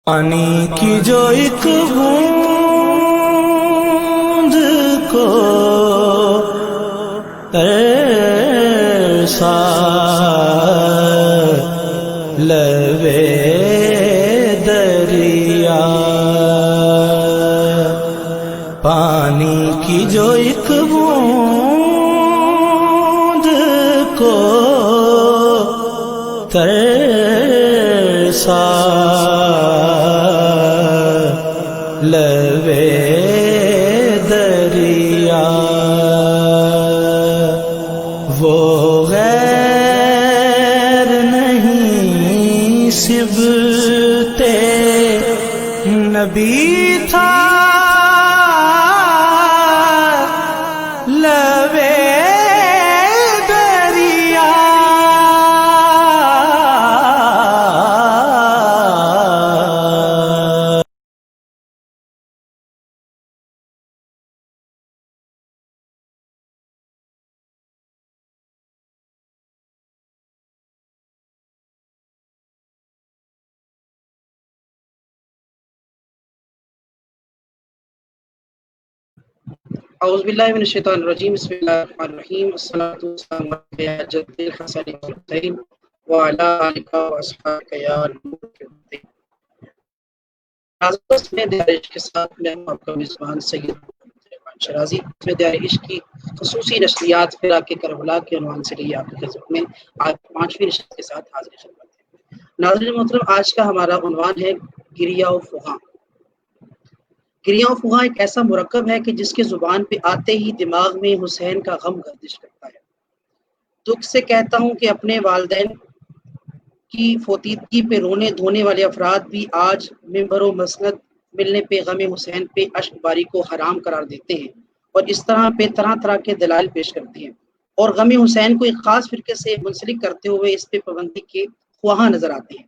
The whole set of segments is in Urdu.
پانی کی جو ایک بوند کو ترسا لبے دریا، پانی کی جو ایک بوند کو ترسا لبے دریا، وہ غیر نہیں صبت نبی تھا لبے دریا، اعوذ باللہ من الشیطان الرجیم، بسم اللہ الرحمن الرحیم، الصلاۃ والسلام علی جد الحسن والحسین وعلی آلک واصحابک یا نور الدین۔ ناظرین، میں دیار عشق کے ساتھ میں ہوں آپ کا میزبان سید عبدالرحمن شرازی۔ میں دیار عشق کی خصوصی نشریات فراق کربلا کے عنوان سے لیے آپ کی خدمت میں آج 5ویں نشست کے ساتھ حاضر خدمت ہے۔ ناظرین محترم، آج کا ہمارا عنوان ہے گریہ و فغاں۔ گریہ و فغاں ایک ایسا مرکب ہے کہ جس کے زبان پہ آتے ہی دماغ میں حسین کا غم گردش کرتا ہے۔ دکھ سے کہتا ہوں کہ اپنے والدین کی فوتیدگی پہ رونے دھونے والے افراد بھی آج ممبر و مسند ملنے پہ غم حسین پہ اشک باری کو حرام قرار دیتے ہیں اور اس طرح پہ طرح طرح کے دلائل پیش کرتے ہیں اور غم حسین کو ایک خاص فرقے سے منسلک کرتے ہوئے اس پہ پابندی کے خواہاں نظر آتے ہیں۔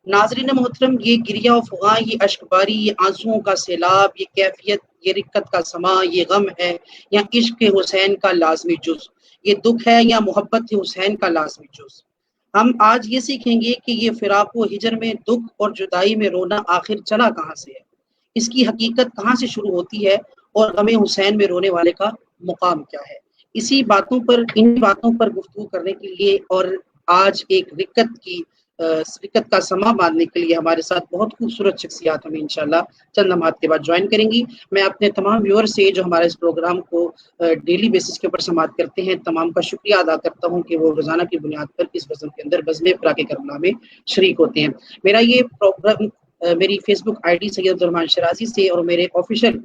ناظرین محترم، یہ گریہ و فغاں، یہ اشک باری، یہ آنسوؤں کا سیلاب، یہ کیفیت، یہ رقت کا سما، یہ غم ہے یا عشق حسین کا لازمی جز، یہ دکھ ہے یا محبت حسین کا لازمی جز۔ ہم آج یہ سیکھیں گے کہ یہ فراق و ہجر میں دکھ اور جدائی میں رونا آخر چلا کہاں سے ہے، اس کی حقیقت کہاں سے شروع ہوتی ہے اور غم حسین میں رونے والے کا مقام کیا ہے۔ ان باتوں پر گفتگو کرنے کے لیے اور آج ایک رکت کا سما باندھنے کے لیے ہمارے ساتھ بہت خوبصورت شخصیات ہمیں انشاءاللہ چند لمحات کے بعد جوائن کریں گی۔ میں اپنے تمام ویور سے جو ہمارے اس پروگرام کو ڈیلی بیسس کے اوپر سماعت کرتے ہیں تمام کا شکریہ ادا کرتا ہوں کہ وہ روزانہ کی بنیاد پر اس بزم کے اندر بزم فراق کربلا میں شریک ہوتے ہیں۔ میرا یہ پروگرام میری فیس بک آئی ڈی سید عبدالرحمن شرازی سے اور میرے آفیشیل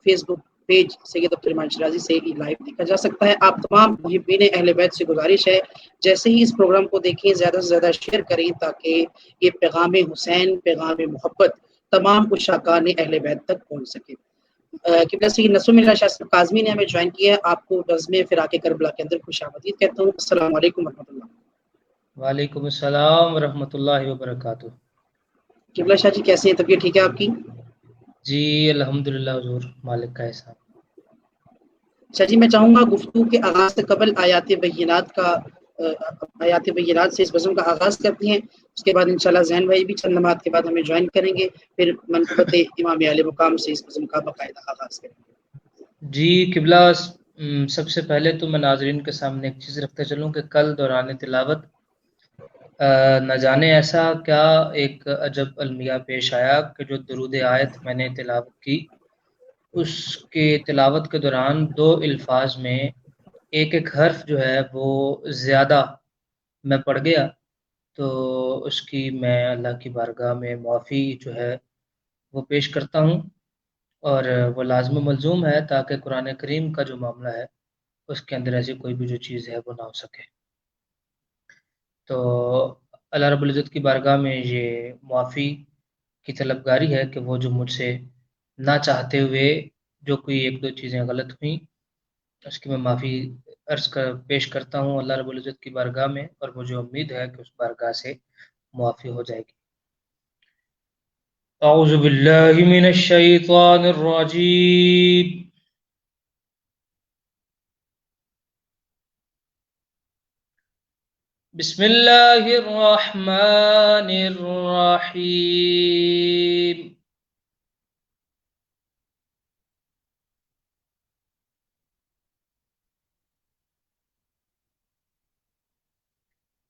فیس بک پیج سید عبدالرحمن شرازی سے ہی لائیو دیکھا جا سکتا ہے۔ آپ تمام محبین اہل بیت سے گزارش ہے جیسے ہی اس پروگرام کو دیکھیں زیادہ سے زیادہ شیئر کریں تاکہ یہ پیغام حسین، پیغام محبت تمام عشاقان اہل بیت تک پہنچ سکے۔ قبلہ سید نصر اللہ شاہ صاحب کاظمی نے ہمیں جوائن کیا ہے۔ آپ کو بزم فراق کربلا کے اندر خوش آمدید کہتا ہوں۔ السلام علیکم ورحمۃ اللہ۔ وعلیکم السلام ورحمۃ اللہ وبرکاتہ۔ قبلہ شاہ جی کیسے ہیں؟ طبیعت ٹھیک ہے آپ کی؟ جی الحمدللہ، حضور مالک کا احسان۔ اچھا جی، میں چاہوں گا گفتگو کے آغاز سے قبل آیات بینات سے اس بزم کا آغاز کرتے ہیں، اس کے بعد انشاءاللہ زین بھائی بھی چند لمحات کے بعد ہمیں جوائن کریں گے، پھر منقبت امام عالی مقام سے اس بزم کا باقاعدہ آغاز کریں گے۔ جی قبلہ، سب سے پہلے تو میں ناظرین کے سامنے ایک چیز رکھتے چلوں کہ کل دوران تلاوت نہ جانے ایسا کیا ایک عجب المیہ پیش آیا کہ جو درود آیت میں نے تلاوت کی، اس کے تلاوت کے دوران 2 الفاظ میں ایک حرف جو ہے وہ زیادہ میں پڑھ گیا، تو اس کی میں اللہ کی بارگاہ میں معافی جو ہے وہ پیش کرتا ہوں، اور وہ لازم و ملزوم ہے تاکہ قرآن کریم کا جو معاملہ ہے اس کے اندر ایسی کوئی بھی جو چیز ہے وہ نہ ہو سکے۔ تو اللہ رب العزت کی بارگاہ میں یہ معافی کی طلبگاری ہے کہ وہ جو مجھ سے نہ چاہتے ہوئے جو کوئی 1-2 چیزیں غلط ہوئیں اس کی میں معافی پیش کرتا ہوں اللہ رب العزت کی بارگاہ میں، اور مجھے امید ہے کہ اس بارگاہ سے معافی ہو جائے گی۔ اعوذ باللہ من الشیطان الرجیم، بسم الله الرحمن الرحيم.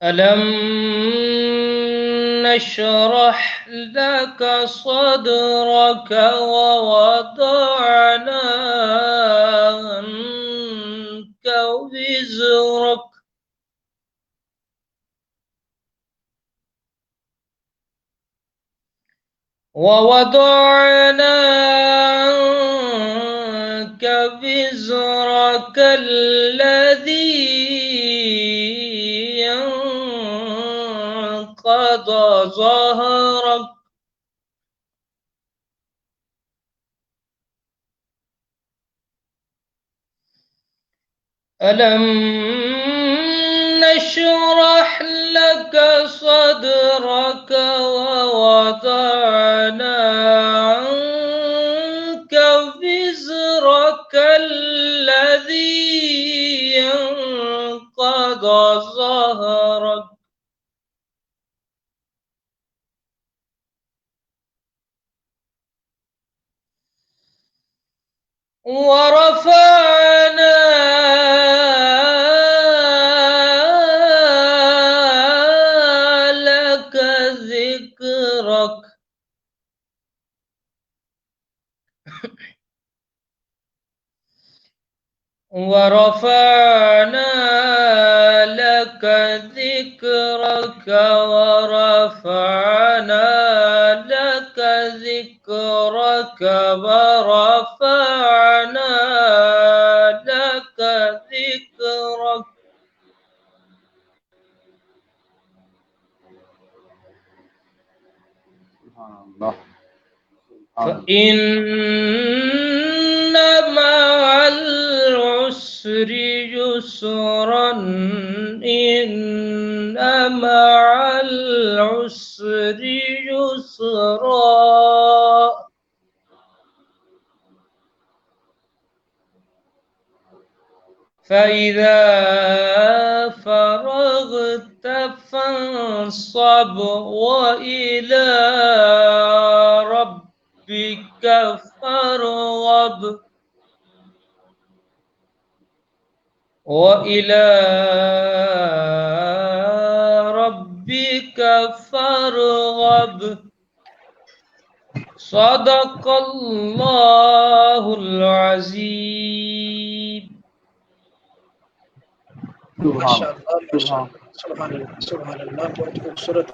ألم نشرح لك صدرك ووضعنا عنك وزرك عنك وزرك الذي ينقض ظهرك ألم نشرح لك صدرك ووضعنا عنك وزرك الذي ينقض ظهرك ورفعنا لك ذكرك ورفعنا لك ذكرك ورفعنا لك ذكرك ورفعنا لك ذكرك فإن مع العسر يسرا إن مع العسر يسرا فإذا فرغت فانصب وإلى ربك فارغب وإلى ربك فارغب صدق الله العظيم. سبحان اللہ بہت خوبصورت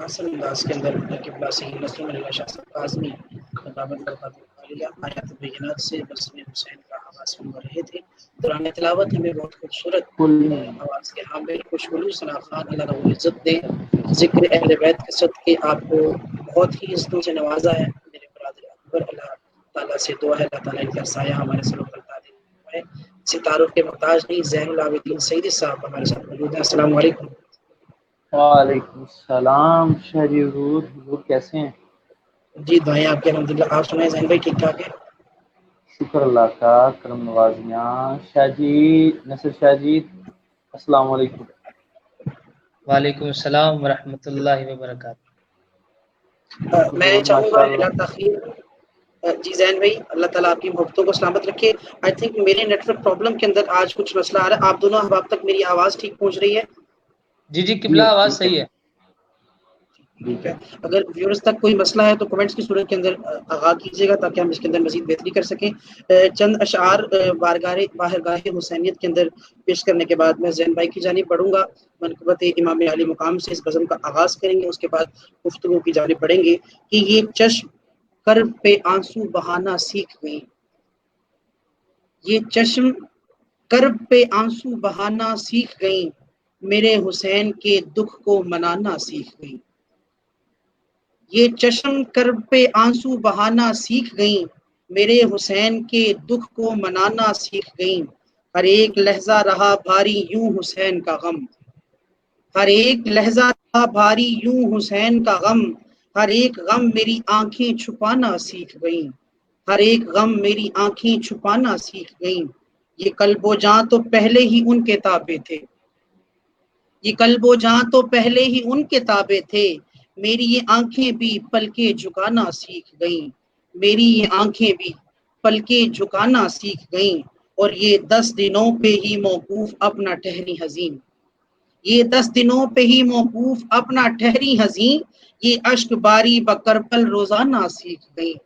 حسن انداز کے اندر قبلہ صحیح نسل میں شاہ صاحب اعظمی خطابت آیات بینات سے بسم حسین کا آواز سن رہے تھے. دوران تلاوت ہمیں بہت خوبصورت آواز کے حامل خوشبو ثنا خان اللہ رب العزت نے ذکر اہل بیت کے صدقے آپ کو بہت ہی عزتوں سے نوازا ہے. میرے برادر اکبر اللہ تعالیٰ سے دعا ہے اللہ تعالیٰ ان کا سایہ ہمارے سر پر دے. اسی تعارف کے محتاج نہیں زین العابدین سیدی صاحب ہمارے ساتھ موجود ہیں. السلام علیکم. وعلیکم السلام. شہری حضور کیسے ہیں؟ جی دعائیں آپ کے الحمدللہ. آپ سنائیں زین بھائی ٹھیک ٹھاک ہے؟ شکر اللہ کا کرم نوازیاں. شاہ جی نصر شاہ جی السلام علیکم. وعلیکم السلام ورحمۃ اللہ وبرکاتہ. میں چاہوں گا بلا تاخیر جی زین بھائی اللہ تعالیٰ آپ کی محبتوں کو سلامت رکھے. آئی تھنک میرے نیٹ ورک پرابلم کے اندر آج کچھ مسئلہ آ رہا ہے. آپ دونوں احباب تک میری آواز ٹھیک پہنچ رہی ہے؟ جی قبلہ آواز صحیح ہے. ٹھیک ہے. اگر ویورز تک کوئی مسئلہ ہے تو کمنٹس کی صورت کے اندر آغاز کیجیے گا تاکہ ہم اس کے اندر مزید بہتری کر سکیں. چند اشعار بارگاہ حسینیت کے اندر پیش کرنے کے بعد میں زین بھائی کی جانب بڑھوں گا. منقبت امام علی مقام سے اس غزل کا آغاز کریں گے. اس کے بعد گفتگو کی جانب بڑھیں گے کہ یہ چشم کرب پہ آنسو بہانا سیکھ گئی. یہ چشم کرب پہ آنسو بہانا سیکھ گئیں میرے حسین کے دکھ کو منانا سیکھ گئیں. یہ چشم کرب پہ آنسو بہانا سیکھ گئیں میرے حسین کے دکھ کو منانا سیکھ گئیں. ہر ایک لہجہ رہا بھاری یوں حسین کا غم. ہر ایک لہجہ رہا بھاری یوں حسین کا غم. ہر ایک غم میری آنکھیں چھپانا سیکھ گئیں. ہر ایک غم میری آنکھیں چھپانا سیکھ گئیں. یہ قلب و جاں تو پہلے ہی ان کے تابع تھے. یہ قلب و جاں تو پہلے ہی ان کے تابع تھے، میری یہ آنکھیں بھی پلکیں جھکانا سیکھ گئیں، میری یہ آنکھیں بھی پلکیں جھکانا سیکھ گئیں، اور یہ 10 دنوں پہ ہی موقوف اپنا ٹہری حزین، یہ 10 دنوں پہ ہی موقوف اپنا ٹہری حزین، یہ اشک باری بکربل روزانہ سیکھ گئیں،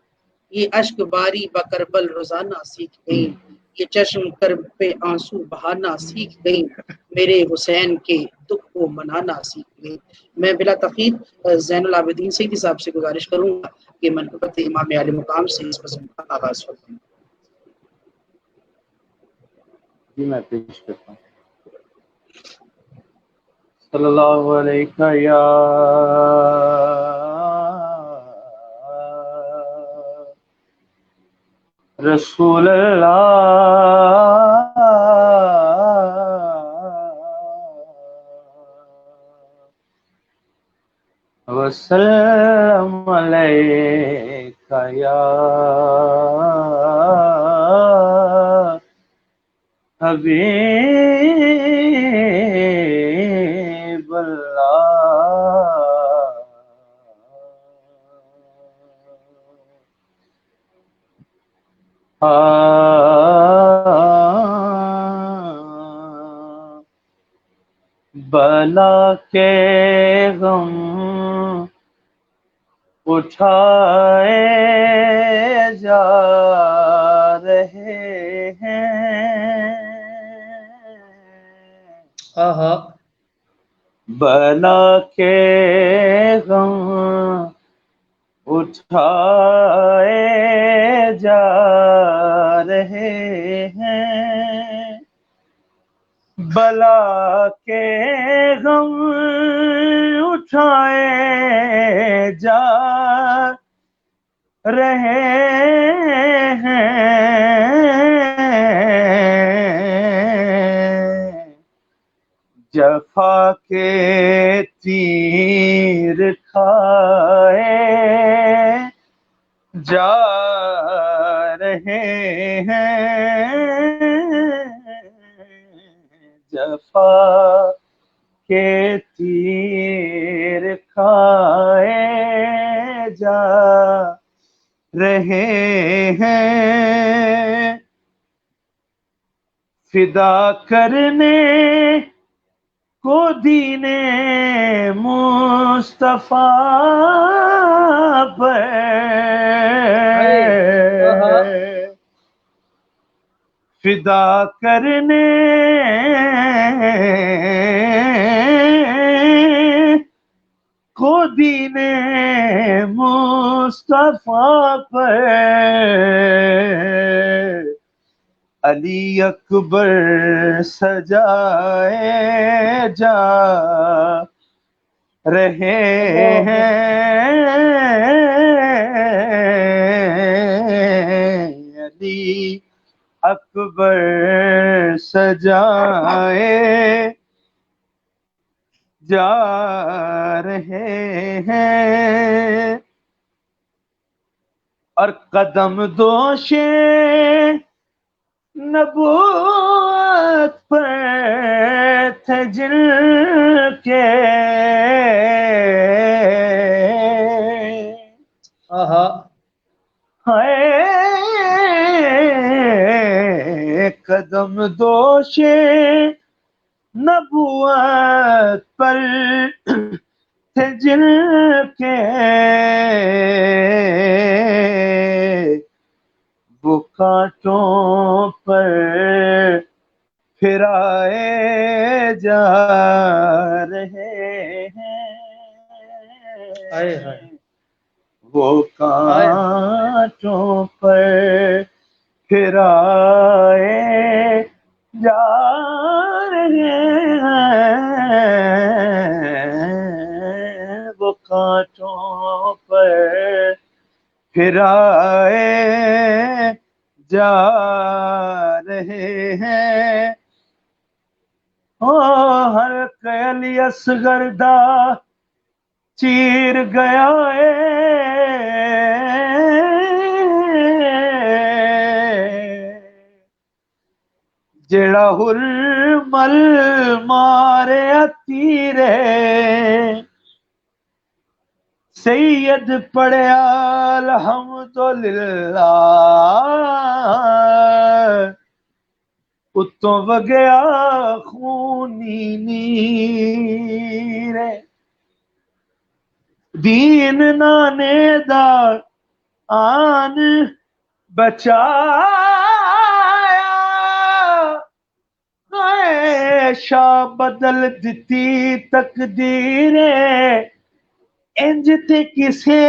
یہ اشک باری بکربل روزانہ سیکھ گئیں، یہ چشم کرب پہ آنسو بہانا سیکھ گئیں، میرے حسین کے دکھ کو منانا سیکھ گئیں۔ میں بلا تقید زین العابدین سیدھی صاحب سے گزارش کروں گا کہ منقبت امام عالی مقام سے اس قسم کا آغاز فرمائیں۔ جی میں پیش کرتا ہوں۔ صلی اللہ علیہ یا رسول اللہ وسلم علیکہ یا حبیب اللہ، بلا کے غم اٹھائے جا رہے ہیں، آہا بلا کے غم اٹھائے جا رہے ہیں، بلا کے غم اٹھائے جا رہے ہیں، جفا کے تیر کھائے جا رہے ہیں، جفا کے تیر کھائے جا رہے ہیں، فدا کرنے کو دین مصطفیٰ پر فدا کرنے کو دین مصطفیٰ پر علی اکبر سجائے جا رہے ہیں، علی اکبر سجائے جا رہے ہیں، اور قدم دوشے نبوت پر تھے جن کے، آہا قدم دوشے نبوت پر تھے جن کے، وہ کانٹوں پر پھرائے جا رہے ہیں، ہائے ہائے وہ کانٹوں پر پھرائے جا رہے ہیں، وہ کانٹوں پر پھرائے جا رہے ہیں، ہر علی اصغر دا چیر گیا جڑا حر مل مارے تیرے سید پڑھیا الحمدللہ اتوں وگیا خونی نیرے دین نانے دا آن بچایا شاہ بدل دتی تقدیر انج تے کسے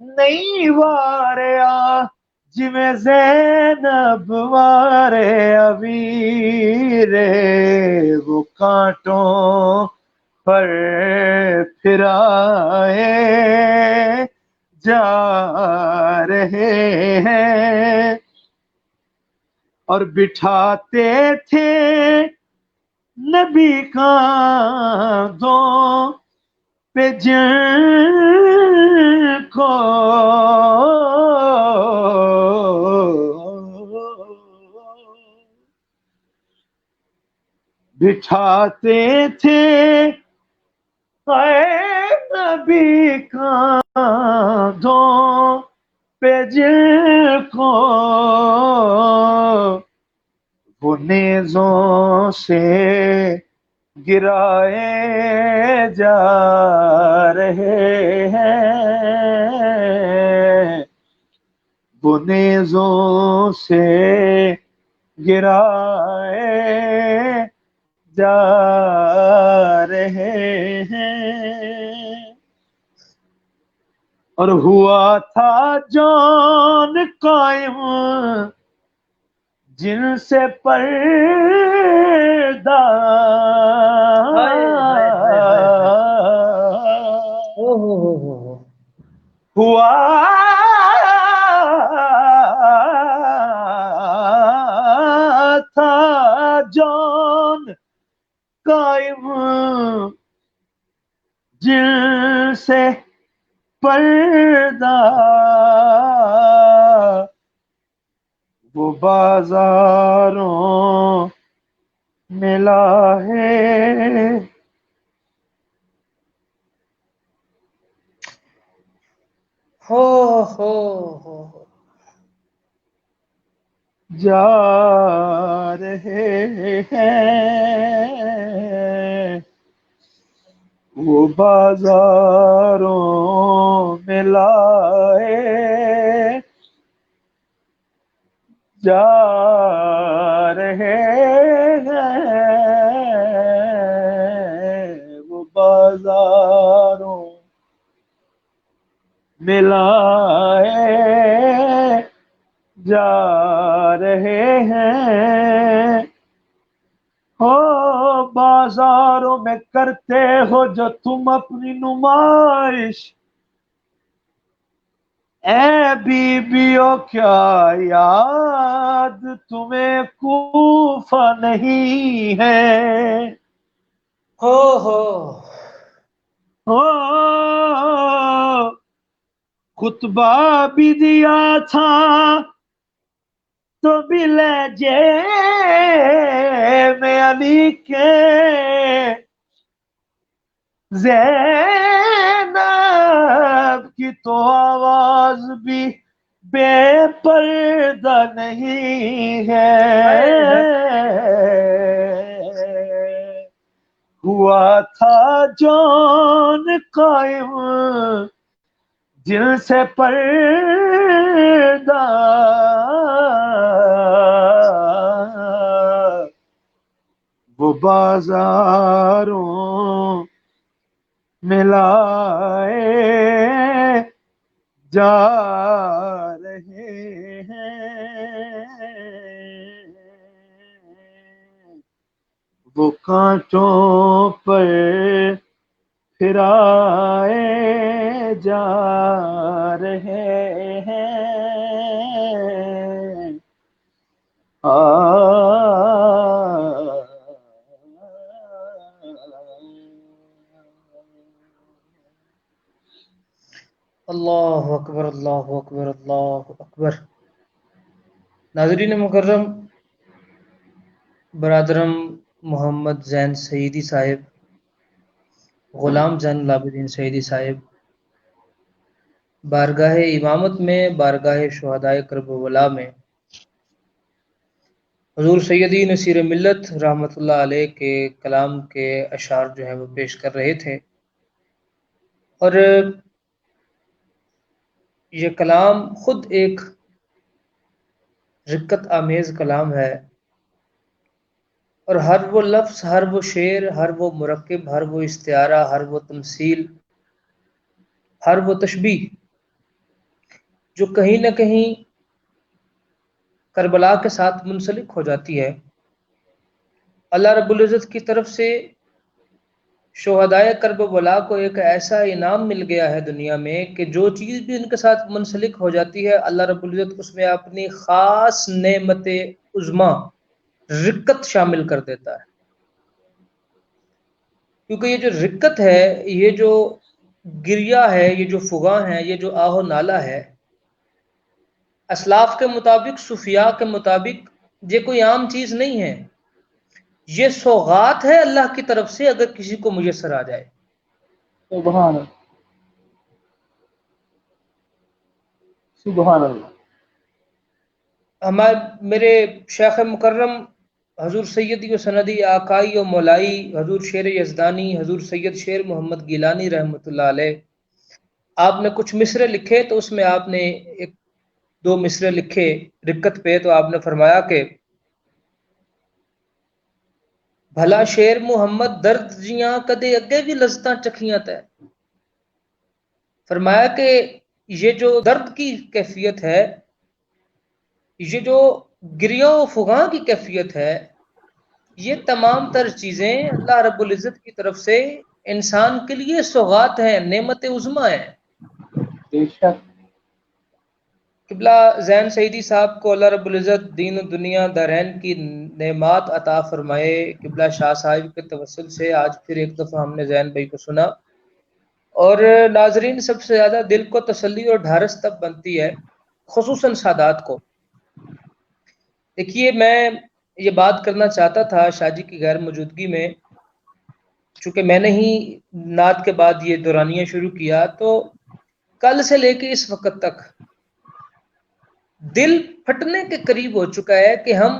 نہیں واریا جویں زینب وارے ویرے وہ کانٹوں پر پھرائے جا رہے ہیں اور بٹھاتے تھے نبی کاندھوں پہ جن کو بٹھاتے تھے اے نبی کاندھوں پہ جن کو وہ نیزوں سے گرائے جا رہے ہیں وہ نیزوں سے گرائے جا رہے ہیں اور ہوا تھا جان قائم جن سے پردہ ہوا تھا جان قائم جن سے پردہ وہ بازاروں ملا ہے ہو جا رہے ہیں وہ بازاروں میں لائے جا رہے ہیں وہ بازاروں میں لائے جا رہے ہیں ہو بازاروں میں کرتے ہو جو تم اپنی نمائش اے بیویوں کیا یاد تمہیں کوفہ نہیں ہے ہو خطبہ بھی دیا تھا تو بھی لہجے میں علی کے زینب کی تو آواز بھی بے پردہ نہیں ہے ہوا تھا جان قائم جن سے پردہ وہ بازاروں میں لائے جا رہے ہیں وہ کانٹوں پر پھرائے جا رہے ہیں اللہ اکبر اللہ اکبر اللہ اکبر. ناظرین مکرم، برادرم محمد زین سعیدی صاحب، غلام زین العابدین سعیدی صاحب بارگاہ امامت میں، بارگاہ شہدائے کربلا میں حضور سیدی نصیر ملت رحمۃ اللہ علیہ کے کلام کے اشعار جو ہیں وہ پیش کر رہے تھے، اور یہ کلام خود ایک رقت آمیز کلام ہے، اور ہر وہ لفظ، ہر وہ شعر، ہر وہ مرکب، ہر وہ استعارہ، ہر وہ تمثیل، ہر وہ تشبیہ جو کہیں نہ کہیں کربلا کے ساتھ منسلک ہو جاتی ہے، اللہ رب العزت کی طرف سے شہدائے کربلا کو ایک ایسا انعام مل گیا ہے دنیا میں کہ جو چیز بھی ان کے ساتھ منسلک ہو جاتی ہے، اللہ رب العزت اس میں اپنی خاص نعمت عظما رقت شامل کر دیتا ہے، کیونکہ یہ جو رقت ہے، یہ جو گریہ ہے، یہ جو فغاں ہے، یہ جو آہ و نالہ ہے، اسلاف کے مطابق، صوفیاء کے مطابق یہ کوئی عام چیز نہیں ہے، یہ سوغات ہے اللہ کی طرف سے اگر کسی کو میسر آ جائے۔ سبحان اللہ، سبحان اللہ۔ میرے شیخ مکرم حضور سیدی و سندی آقائی و مولائی حضور شیر یزدانی حضور سید شیر محمد گیلانی رحمۃ اللہ علیہ، آپ نے کچھ مصرے لکھے، تو اس میں آپ نے ایک دو مصرے لکھے رقت پہ، تو آپ نے فرمایا کہ بھلا شیر محمد درد جیاں کدے اگے بھی لذتاں چکھیاں تے، فرمایا کہ یہ جو درد کی کیفیت ہے، یہ جو گریوں و فغاں کی کیفیت ہے، یہ تمام تر چیزیں اللہ رب العزت کی طرف سے انسان کے لیے سوغات ہیں، نعمت عظما ہیں۔ بے شک۔ قبلہ زین سعیدی صاحب کو اللہ رب العزت دین و دنیا دارین کی نعمات عطا فرمائے، قبلہ شاہ صاحب کے توسل سے آج پھر ایک دفعہ ہم نے زین بھائی کو سنا، اور ناظرین سب سے زیادہ دل کو تسلی اور ڈھارس تب بنتی ہے، خصوصاً سادات کو۔ دیکھیے، میں یہ بات کرنا چاہتا تھا شاہ جی کی غیر موجودگی میں، چونکہ میں نے ہی نعت کے بعد یہ دورانیہ شروع کیا، تو کل سے لے کے اس وقت تک دل پھٹنے کے قریب ہو چکا ہے کہ ہم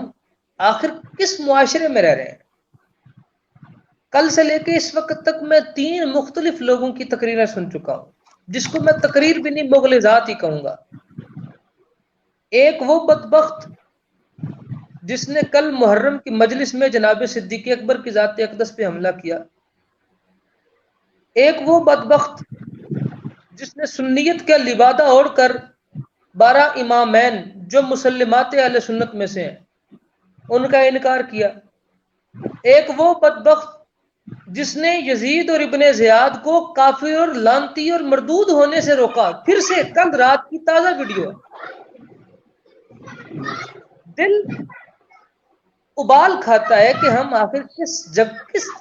آخر کس معاشرے میں رہ رہے ہیں۔ کل سے لے کے اس وقت تک میں 3 مختلف لوگوں کی تقریریں سن چکا ہوں، جس کو میں تقریر بھی نہیں مغلظات ہی کہوں گا۔ ایک وہ بدبخت جس نے کل محرم کی مجلس میں جناب صدیق اکبر کی ذات اقدس پہ حملہ کیا، ایک وہ بدبخت جس نے سنیت کا لبادہ اوڑھ کر 12 امامین جو مسلمات اہل سنت میں سے ہیں ان کا انکار کیا، ایک وہ بدبخت جس نے یزید اور ابن زیاد کو کافر اور لانتی اور مردود ہونے سے روکا۔ پھر سے کل رات کی تازہ ویڈیو ہے۔ دل ابال کھاتا ہے کہ ہم آخر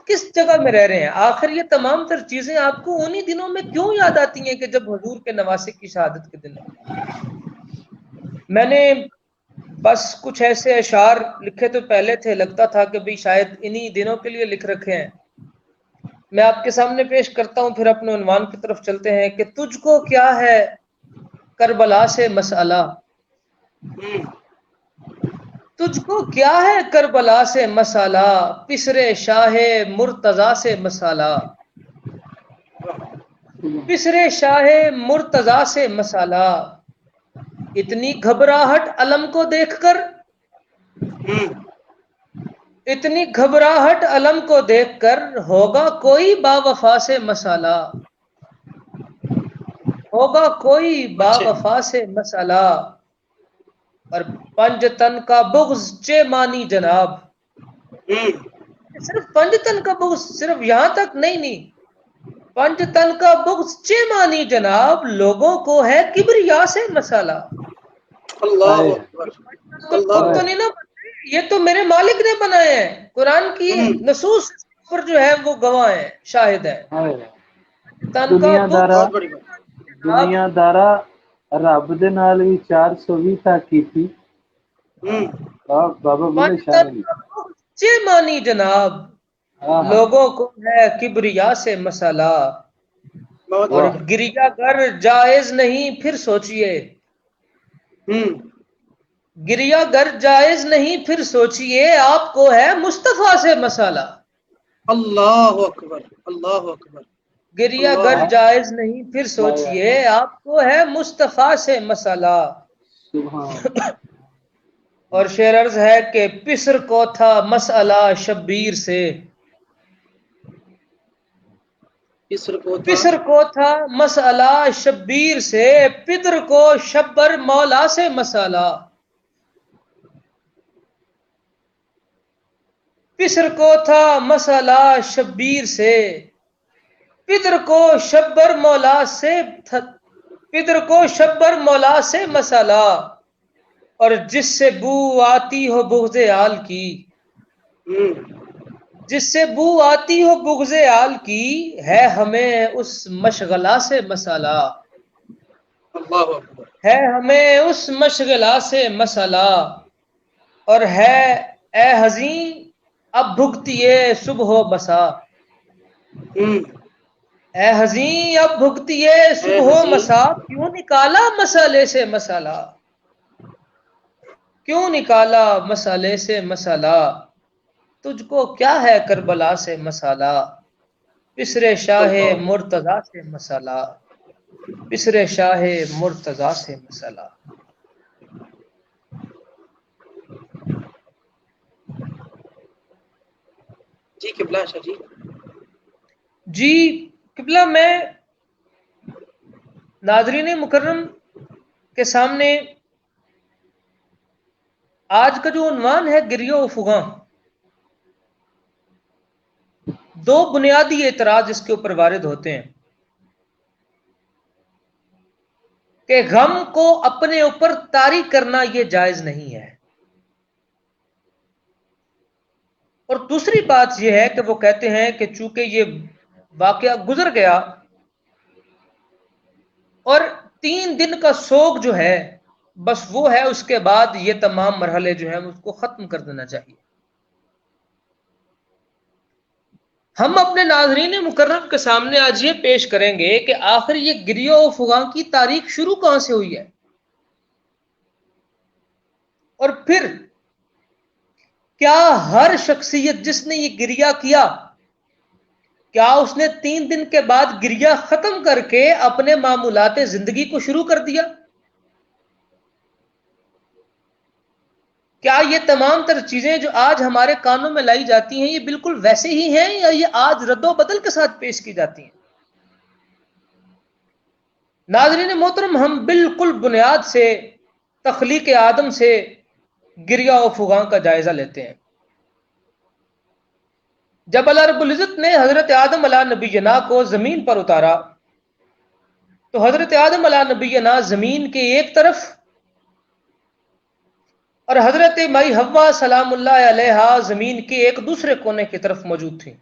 کس جگہ میں رہ رہے ہیں۔ آخر یہ تمام تر چیزیں آپ کو انہی دنوں میں کیوں یاد آتی ہیں کہ جب حضور کے نواسے کی شہادت کے دن ہے۔ میں نے بس کچھ ایسے اشعار لکھے تو پہلے تھے، لگتا تھا کہ بھی شاید انہی دنوں کے لیے لکھ رکھے ہیں، میں آپ کے سامنے پیش کرتا ہوں، پھر اپنے عنوان کی طرف چلتے ہیں کہ تجھ کو کیا ہے کربلا سے مسئلہ، تجھ کو کیا ہے کربلا سے مسئلہ، پسرے شاہ مرتضی سے مسئلہ، پسرے شاہ مرتضی سے مسئلہ، اتنی گھبراہٹ علم کو دیکھ کر، اتنی گھبراہٹ علم کو دیکھ کر، ہوگا کوئی با وفا سے مسئلہ، ہوگا کوئی با وفا سے مسئلہ، اور پنج تن کا بغض چے مانی جناب، صرف پنج تن کا بغض، صرف یہاں تک نہیں، پنج تن کا بغض چے مانی جناب، لوگوں کو ہے کبریا سے مسئلہ۔ اللہ اکبر، تو نہیں نا، یہ تو میرے مالک نے بنائے ہیں، قرآن کی نصوص پر جو ہے وہ گواہ ہیں، شاہد ہیں۔ دنیا دارا رب دے نال وی 420 تا کیتی۔ بابا بولے شاہ یہ مانی جناب ہاں ہاں لوگوں کو ہے کبریا سے مسئلہ، بہت اور بڑھیا۔ گریا گر جائز نہیں پھر سوچئے، گریا گر جائز نہیں پھر سوچئے، آپ کو ہے مصطفیٰ سے مسئلہ، اللہ اکبر، اللہ اکبر، گریا اللہ گر اکبر۔ جائز نہیں پھر سوچئے، آپ کو ہے مصطفیٰ سے مسئلہ۔ سبحان اور شعر عرض ہے کہ پسر کو تھا مسئلہ شبیر سے، پسر کو تھا مسئلہ شبیر سے، پدر کو شبر مولا سے مسئلہ، پسر کو تھا مسئلہ شبیر سے، پدر کو شبر مولا سے، پدر کو شبر مولا سے مسئلہ، اور جس سے بو آتی ہو بغض آل کی، جس سے بو آتی ہو بغض آل کی، ہے ہمیں اس مشغلہ سے مسئلہ، اللہ اکبر۔ ہے ہمیں اس مشغلہ سے مسئلہ، اور ہے اے حزین اب بھگتیے صبح و مسا، اے حزین اب بھگتیے صبح و مسا، کیوں نکالا مسئلے سے مسئلہ، کیوں نکالا مسئلے سے مسئلہ، تجھ کو کیا ہے کربلا سے مسئلہ، پسرے شاہ مرتضی سے مسئلہ، پسرے شاہ مرتضی سے مسئلہ۔ جی قبلہ شاہ جی۔ جی قبلہ، میں ناظرین مکرم کے سامنے آج کا جو عنوان ہے گریہ و فغاں، دو بنیادی اعتراض اس کے اوپر وارد ہوتے ہیں کہ غم کو اپنے اوپر طاری کرنا یہ جائز نہیں ہے، اور دوسری بات یہ ہے کہ وہ کہتے ہیں کہ چونکہ یہ واقعہ گزر گیا اور 3 دن کا سوگ جو ہے بس وہ ہے، اس کے بعد یہ تمام مرحلے جو ہیں اس کو ختم کر دینا چاہیے۔ ہم اپنے ناظرین مکرم کے سامنے آج یہ پیش کریں گے کہ آخر یہ گریہ و فغاں کی تاریخ شروع کہاں سے ہوئی ہے، اور پھر کیا ہر شخصیت جس نے یہ گریہ کیا، کیا اس نے 3 دن کے بعد گریہ ختم کر کے اپنے معمولات زندگی کو شروع کر دیا؟ کیا یہ تمام تر چیزیں جو آج ہمارے کانوں میں لائی جاتی ہیں یہ بالکل ویسے ہی ہیں، یا یہ آج رد و بدل کے ساتھ پیش کی جاتی ہیں؟ ناظرین محترم، ہم بالکل بنیاد سے تخلیق آدم سے گریہ و فغاں کا جائزہ لیتے ہیں۔ جب اللہ رب العزت نے حضرت آدم علیہ نبینا کو زمین پر اتارا تو حضرت آدم علیہ نبینا زمین کے ایک طرف اور حضرت مائی حوا سلام اللہ علیہا زمین کے ایک دوسرے کونے کی طرف موجود تھی۔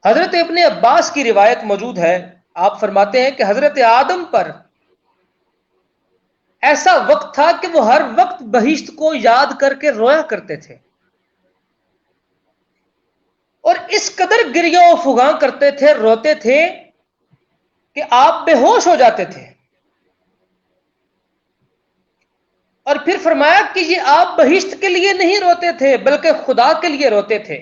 حضرت ابن عباس کی روایت موجود ہے، آپ فرماتے ہیں کہ حضرت آدم پر ایسا وقت تھا کہ وہ ہر وقت بہشت کو یاد کر کے رویا کرتے تھے، اور اس قدر گریہ و فغاں کرتے تھے، روتے تھے کہ آپ بے ہوش ہو جاتے تھے۔ اور پھر فرمایا کہ یہ آپ بہشت کے لیے نہیں روتے تھے بلکہ خدا کے لیے روتے تھے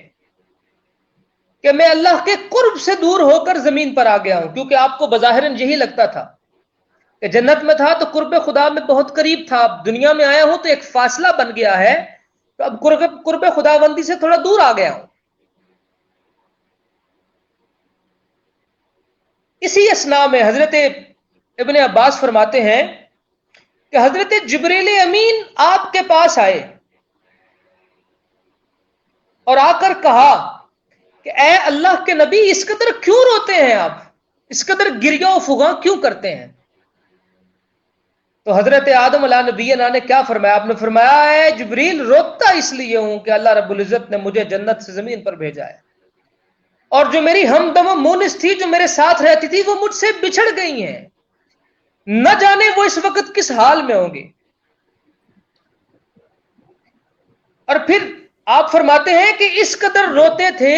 کہ میں اللہ کے قرب سے دور ہو کر زمین پر آ گیا ہوں، کیونکہ آپ کو بظاہراً یہی لگتا تھا کہ جنت میں تھا تو قرب خدا میں بہت قریب تھا، اب دنیا میں آیا ہوں تو ایک فاصلہ بن گیا ہے، تو اب قرب خدا بندی سے تھوڑا دور آ گیا ہوں۔ اسی اسنا میں حضرت ابن عباس فرماتے ہیں کہ حضرت جبریل امین آپ کے پاس آئے اور آ کر کہا کہ اے اللہ کے نبی، اس قدر کیوں روتے ہیں آپ، اس قدر گریہ و فغاں کیوں کرتے ہیں؟ تو حضرت آدم علیہ نبینا نے کیا فرمایا؟ آپ نے فرمایا اے جبریل، روتا اس لیے ہوں کہ اللہ رب العزت نے مجھے جنت سے زمین پر بھیجا ہے، اور جو میری ہمدم و مونس تھی، جو میرے ساتھ رہتی تھی، وہ مجھ سے بچھڑ گئی ہیں، نہ جانے وہ اس وقت کس حال میں ہوں گی۔ اور پھر آپ فرماتے ہیں کہ اس قدر روتے تھے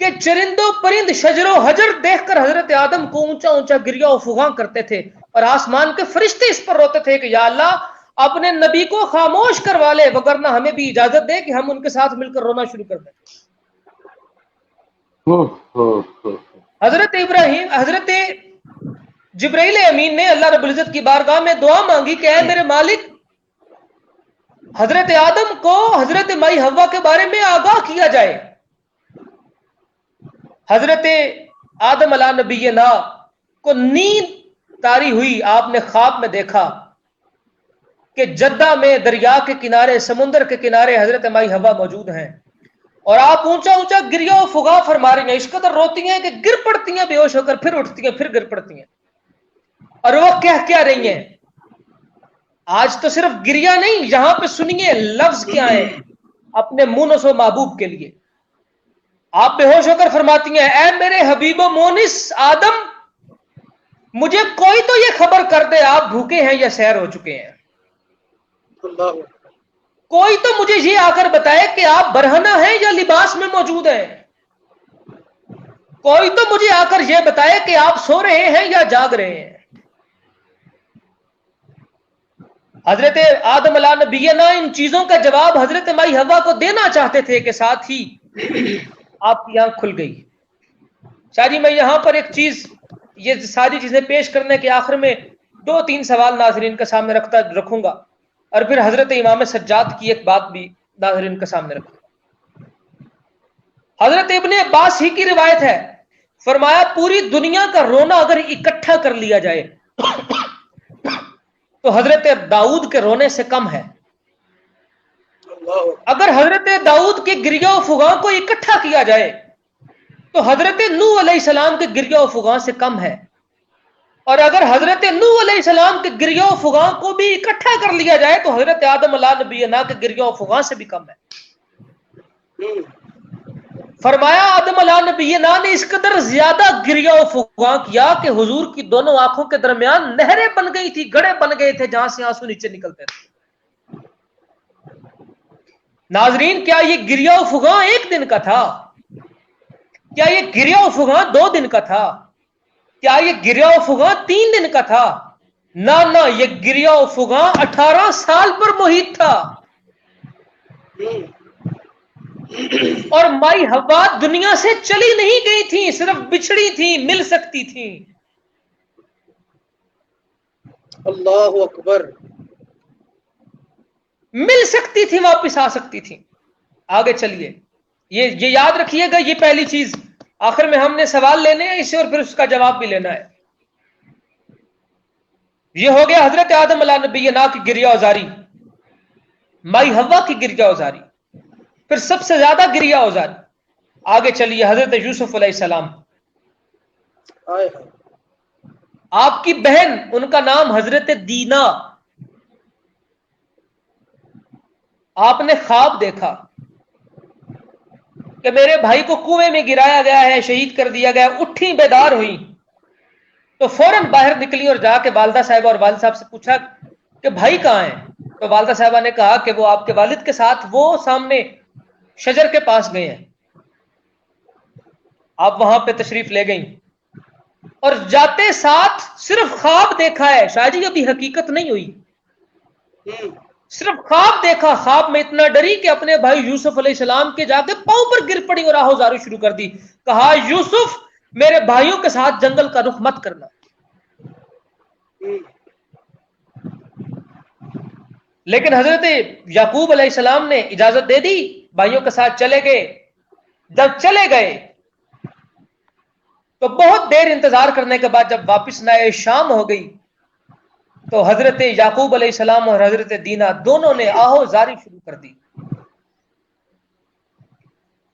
کہ چرندوں پرند شجر و حجر دیکھ کر حضرت آدم کو اونچا اونچا گریا و فغاں کرتے تھے، اور آسمان کے فرشتے اس پر روتے تھے کہ یا اللہ اپنے نبی کو خاموش کروا لے، وگرنہ ہمیں بھی اجازت دے کہ ہم ان کے ساتھ مل کر رونا شروع کر دیں۔ حضرت ابراہیم، حضرت جبرائیل امین نے اللہ رب العزت کی بارگاہ میں دعا مانگی کہ اے میرے مالک، حضرت آدم کو حضرت مائی حوا کے بارے میں آگاہ کیا جائے۔ حضرت آدم علیہ نبینا کو نیند طاری ہوئی، آپ نے خواب میں دیکھا کہ جدہ میں دریا کے کنارے، سمندر کے کنارے حضرت مائی حوا موجود ہیں، اور آپ اونچا اونچا گریا و فغاں فرما رہی ہیں، اس قدر روتی ہیں کہ گر پڑتی ہیں بے ہوش ہو کر، پھر اٹھتی ہیں، پھر گر پڑتی ہیں، اور وہ کہہ رہی ہیں۔ آج تو صرف گریا نہیں، یہاں پہ سنیے لفظ کیا ہیں اپنے مونس و محبوب کے لیے۔ آپ بے ہوش ہو کر فرماتی ہیں اے میرے حبیب و مونس آدم، مجھے کوئی تو یہ خبر کر دے آپ بھوکے ہیں یا سیر ہو چکے ہیں، کوئی تو مجھے یہ آ کر بتائے کہ آپ برہنہ ہیں یا لباس میں موجود ہیں، کوئی تو مجھے آ کر یہ بتائے کہ آپ سو رہے ہیں یا جاگ رہے ہیں۔ حضرت آدم علیہ نبینا ان چیزوں کا جواب حضرت مائی حوا کو دینا چاہتے تھے کہ ساتھ ہی آپ کی آنکھ کھل گئی۔ شاہ جی میں یہاں پر ایک چیز، یہ ساری چیزیں پیش کرنے کے آخر میں 2-3 سوال ناظرین کے سامنے رکھوں گا، اور پھر حضرت امام سجاد کی ایک بات بھی ناظرین کے سامنے رکھوں گا۔ حضرت ابن عباس ہی کی روایت ہے، فرمایا پوری دنیا کا رونا اگر اکٹھا کر لیا جائے تو حضرت داؤد کے رونے سے کم ہے، اگر حضرت داؤد کے گریا و فغاں کو اکٹھا کیا جائے تو حضرت نوح علیہ السلام کے گریا و فغاں سے کم ہے، اور اگر حضرت نوح علیہ السلام کے گریا و فغاں کو بھی اکٹھا کر لیا جائے تو حضرت آدم علیہ نبینا کے گریا و فغاں سے بھی کم ہے۔ فرمایا آدم علیہ نبینا نے اس قدر زیادہ گریا و فغاں کیا کہ حضور کی دونوں آنکھوں کے درمیان نہریں بن گئی تھی، گڑھے بن گئے تھے جہاں سے آنسو نیچے نکلتے تھے۔ ناظرین کیا یہ گریا و فغاں ایک دن کا تھا؟ کیا یہ گریا و فغاں 2 دن کا تھا؟ کیا یہ گریا و فغاں 3 دن کا تھا؟ نہ، یہ گریا و فغاں 18 سال پر محیط تھا، اور مائی حوا دنیا سے چلی نہیں گئی تھی، صرف بچھڑی تھی، مل سکتی تھی۔ اللہ اکبر، مل سکتی تھی، واپس آ سکتی تھی۔ آگے چلیے، یہ یاد رکھیے گا، یہ پہلی چیز۔ آخر میں ہم نے سوال لینے ہیں اسے، اور پھر اس کا جواب بھی لینا ہے۔ یہ ہو گیا حضرت آدم علیہ نبینا کی گریا ازاری، مائی حوا کی گریا ازاری، پھر سب سے زیادہ گریا ازاری۔ آگے چلیے، حضرت یوسف علیہ السلام، آپ کی بہن، ان کا نام حضرت دینا، آپ نے خواب دیکھا کہ میرے بھائی کو کنویں میں گرایا گیا ہے، شہید کر دیا گیا۔ اٹھی، بیدار ہوئی تو فوراً باہر نکلی اور جا کے والدہ صاحبہ اور والد صاحب سے پوچھا کہ بھائی کہاں ہیں؟ تو والدہ صاحبہ نے کہا کہ وہ آپ کے والد کے ساتھ وہ سامنے شجر کے پاس گئے ہیں۔ آپ وہاں پہ تشریف لے گئیں، اور جاتے ساتھ صرف خواب دیکھا ہے شاہ جی، ابھی حقیقت نہیں ہوئی، صرف خواب دیکھا۔ خواب میں اتنا ڈری کہ اپنے بھائی یوسف علیہ السلام کے جا کے پاؤں پر گر پڑی اور آہو زاری شروع کر دی۔ کہا یوسف میرے بھائیوں کے ساتھ جنگل کا رخ مت کرنا۔ لیکن حضرت یعقوب علیہ السلام نے اجازت دے دی، بھائیوں کے ساتھ چلے گئے۔ جب چلے گئے تو بہت دیر انتظار کرنے کے بعد جب واپس نہ آئے، شام ہو گئی، تو حضرت یعقوب علیہ السلام اور حضرت دینا دونوں نے آہو زاری شروع کر دی۔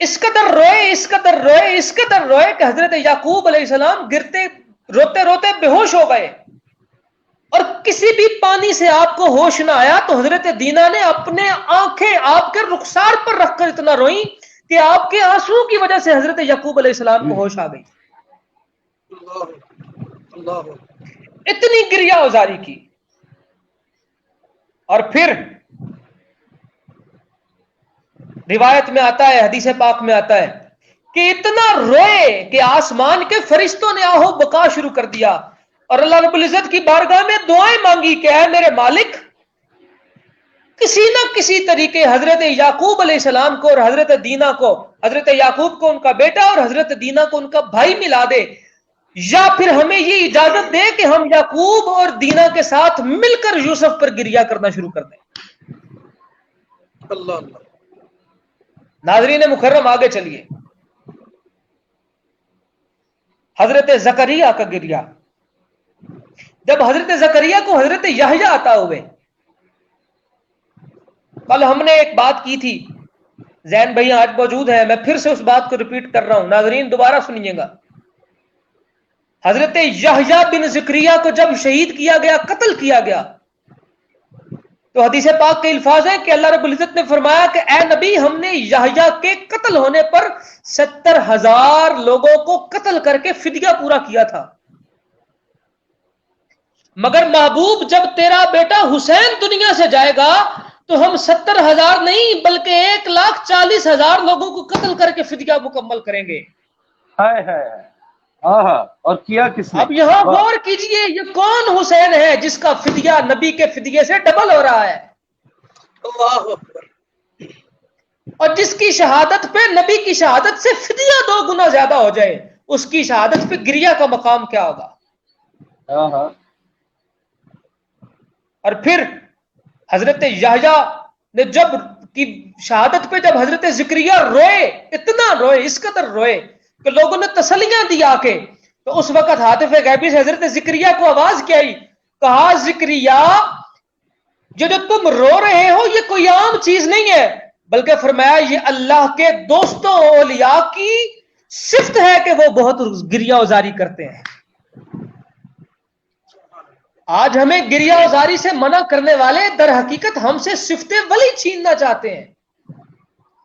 اس قدر روئے، اس قدر روئے، اس قدر روئے کہ حضرت یعقوب علیہ السلام گرتے روتے روتے بے ہوش ہو گئے، اور کسی بھی پانی سے آپ کو ہوش نہ آیا تو حضرت دینا نے اپنے آنکھیں آپ کے رخسار پر رکھ کر اتنا روئی کہ آپ کے آنسو کی وجہ سے حضرت یعقوب علیہ السلام کو ہوش آ گئی۔ اتنی گریا ازاری کی۔ اور پھر روایت میں آتا ہے، حدیث پاک میں آتا ہے کہ اتنا روئے کہ آسمان کے فرشتوں نے آہو بکا شروع کر دیا، اور اللہ رب العزت کی بارگاہ میں دعائیں مانگی کہ اے میرے مالک، کسی نہ کسی طریقے حضرت یعقوب علیہ السلام کو اور حضرت دینا کو، حضرت یعقوب کو ان کا بیٹا اور حضرت دینا کو ان کا بھائی ملا دے، یا پھر ہمیں یہ اجازت دے کہ ہم یعقوب اور دینا کے ساتھ مل کر یوسف پر گریہ کرنا شروع کر دیں۔ اللہ اللہ۔ ناظرین مکرم آگے چلیے، حضرت زکریا کا گریہ۔ جب حضرت زکریا کو حضرت یحییٰ عطا ہوئے، کل ہم نے ایک بات کی تھی، زین بھائی آج موجود ہیں، میں پھر سے اس بات کو ریپیٹ کر رہا ہوں، ناظرین دوبارہ سنیے گا۔ حضرت یحییٰ بن زکریا کو جب شہید کیا گیا، قتل کیا گیا، تو حدیث پاک کے الفاظ ہیں کہ اللہ رب العزت نے فرمایا کہ اے نبی، ہم نے یحییٰ کے قتل ہونے پر 70,000 لوگوں کو قتل کر کے فدیہ پورا کیا تھا، مگر محبوب جب تیرا بیٹا حسین دنیا سے جائے گا تو ہم 70,000 نہیں بلکہ 1,40,000 لوگوں کو قتل کر کے فدیہ مکمل کریں گے۔ ہائے ہائے، آہا، اور کیا کس نے؟ اب یہاں غور کیجئے، یہ کون حسین ہے جس کا فدیہ نبی کے فدیے سے ڈبل ہو رہا ہے، اللہ اکبر۔ اور جس کی شہادت پہ نبی کی شہادت سے فدیہ 2 گنا زیادہ ہو جائے، اس کی شہادت پہ گریہ کا مقام کیا ہوگا؟ آہا، اور پھر حضرت یحییٰ نے جب کی شہادت پہ جب حضرت زکریا روئے، اتنا روئے، اس قدر روئے کہ لوگوں نے تسلیاں دی آ کے، تو اس وقت ہاتف غیبی سے حضرت زکریا کو آواز کیا آئی، کہا زکریا جو تم رو رہے ہو یہ کوئی عام چیز نہیں ہے، بلکہ فرمایا یہ اللہ کے دوستوں اولیاء کی صفت ہے کہ وہ بہت گریہ ازاری کرتے ہیں۔ آج ہمیں گریہ ازاری سے منع کرنے والے در حقیقت ہم سے صفت ولی چھیننا چاہتے ہیں،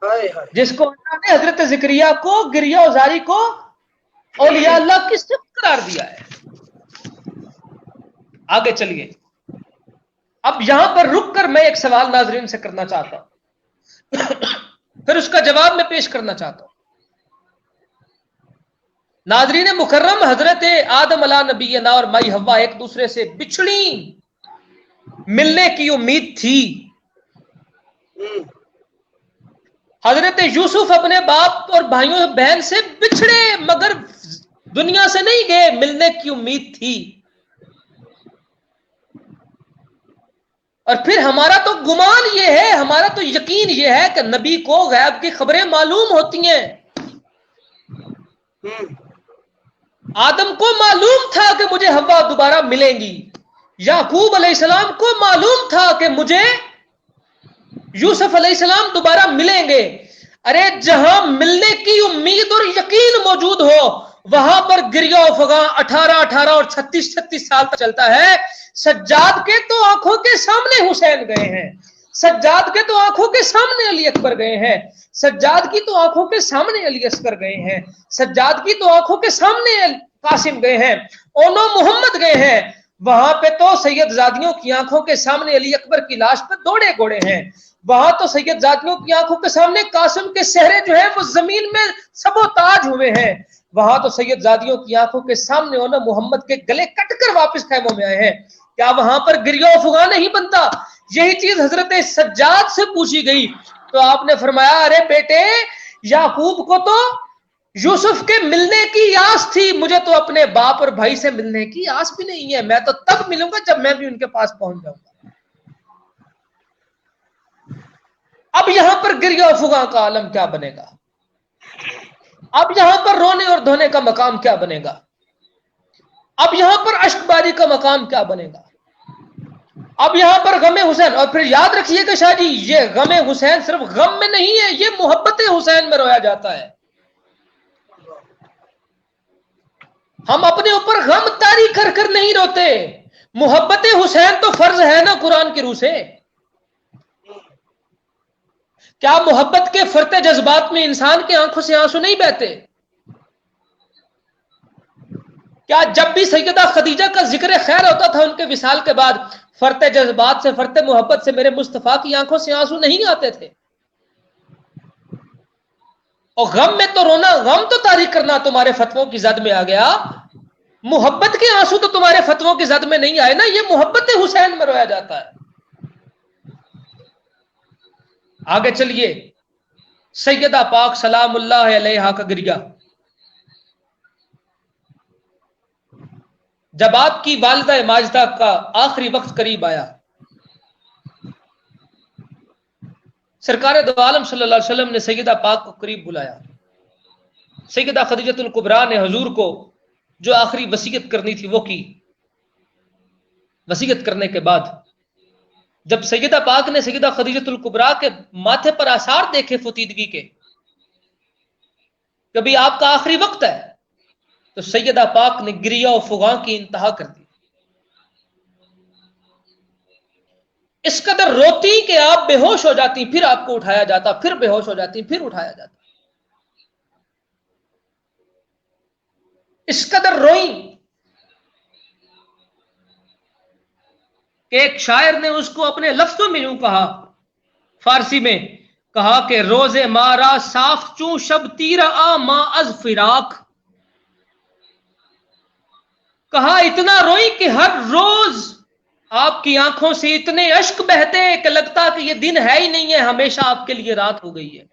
ہائے ہائے۔ جس کو اللہ نے حضرت زکریا کو گریہ ازاری کو اولیاء اللہ کی صفت قرار دیا ہے۔ آگے چلیے، اب یہاں پر رک کر میں ایک سوال ناظرین سے کرنا چاہتا ہوں، پھر اس کا جواب میں پیش کرنا چاہتا ہوں۔ ناظرین مکرم، حضرت آدم علیہ نبینا اور مائی حوا ایک دوسرے سے بچھڑی، ملنے کی امید تھی۔ حضرت یوسف اپنے باپ اور بھائیوں بہن سے بچھڑے مگر دنیا سے نہیں گئے، ملنے کی امید تھی۔ اور پھر ہمارا تو گمان یہ ہے، ہمارا تو یقین یہ ہے کہ نبی کو غیب کی خبریں معلوم ہوتی ہیں۔ آدم کو معلوم تھا کہ مجھے حوا دوبارہ ملیں گی، یعقوب علیہ السلام کو معلوم تھا کہ مجھے یوسف علیہ السلام دوبارہ ملیں گے۔ ارے جہاں ملنے کی امید اور یقین موجود ہو وہاں پر گریہ و فغاں 18 اور 36 سال تک چلتا ہے۔ سجاد کے تو آنکھوں کے سامنے حسین گئے ہیں، سجاد کے تو آنکھوں کے سامنے علی اکبر گئے ہیں، سجاد کی تو آنکھوں کے سامنے علی اصغر گئے ہیں، سجاد کی تو آنکھوں کے سامنے قاسم گئے ہیں، اونو محمد گئے ہیں، وہاں پہ تو سید زادیوں کی آنکھوں کے سامنے علی اکبر کی لاش پہ دوڑے گھوڑے ہیں، وہاں تو سید زادیوں کی آنکھوں کے سامنے قاسم کے صحرے جو ہیں وہ زمین میں سب و تاج ہوئے ہیں، وہاں تو سید زادیوں کی آنکھوں کے سامنے اونو محمد کے گلے کٹ کر واپس خیموں میں آئے ہیں۔ کیا وہاں پر گریہ و فغاں نہیں بنتا؟ یہی چیز حضرت سجاد سے پوچھی گئی تو آپ نے فرمایا ارے بیٹے، یعقوب کو تو یوسف کے ملنے کی آس تھی، مجھے تو اپنے باپ اور بھائی سے ملنے کی آس بھی نہیں ہے، میں تو تب ملوں گا جب میں بھی ان کے پاس پہنچ جاؤں گا۔ اب یہاں پر گریہ و فغاں کا عالم کیا بنے گا؟ اب یہاں پر رونے اور دھونے کا مقام کیا بنے گا؟ اب یہاں پر اشک باری کا مقام کیا بنے گا؟ اب یہاں پر غم حسین، اور پھر یاد رکھیے کہ شاہ جی یہ غم حسین صرف غم میں نہیں ہے، یہ محبت حسین میں رویا جاتا ہے۔ ہم اپنے اوپر غم طاری کر کر نہیں روتے، محبت حسین تو فرض ہے نا قرآن کی روح سے۔ کیا محبت کے فرتے جذبات میں انسان کے آنکھوں سے آنسو نہیں بہتے؟ کیا جب بھی سیدہ خدیجہ کا ذکر خیر ہوتا تھا ان کے وصال کے بعد، فرتے جذبات سے، فرتے محبت سے میرے مصطفیٰ کی آنکھوں سے آنسو نہیں آتے تھے؟ اور غم میں تو رونا، غم تو تاریخ کرنا تمہارے فتووں کی زد میں آ گیا، محبت کے آنسو تو تمہارے فتووں کی زد میں نہیں آئے نا، یہ محبت حسین میں رویا جاتا ہے۔ آگے چلیے، سیدہ پاک سلام اللہ علیہا کا گریہ، جب آپ کی والدہ ماجدہ کا آخری وقت قریب آیا، سرکار دو عالم صلی اللہ علیہ وسلم نے سیدہ پاک کو قریب بلایا۔ سیدہ خدیجۃ الکبریٰ نے حضور کو جو آخری وصیت کرنی تھی وہ کی۔ وصیت کرنے کے بعد جب سیدہ پاک نے سیدہ خدیجۃ الکبریٰ کے ماتھے پر آثار دیکھے فتیدگی کے، کبھی آپ کا آخری وقت ہے، تو سیدہ پاک نے گریہ و فغاں کی انتہا کر دی، اس قدر روتی کہ آپ بے ہوش ہو جاتی، پھر آپ کو اٹھایا جاتا، پھر بے ہوش ہو جاتی، پھر اٹھایا جاتا، اس قدر روئیں کہ ایک شاعر نے اس کو اپنے لفظوں میں یوں کہا، فارسی میں کہا کہ روز مارا صاف چوں شب تیرا آ ما از فراق، کہا اتنا روئی کہ ہر روز آپ کی آنکھوں سے اتنے اشک بہتے کہ لگتا کہ یہ دن ہے ہی نہیں ہے، ہمیشہ آپ کے لیے رات ہو گئی ہے۔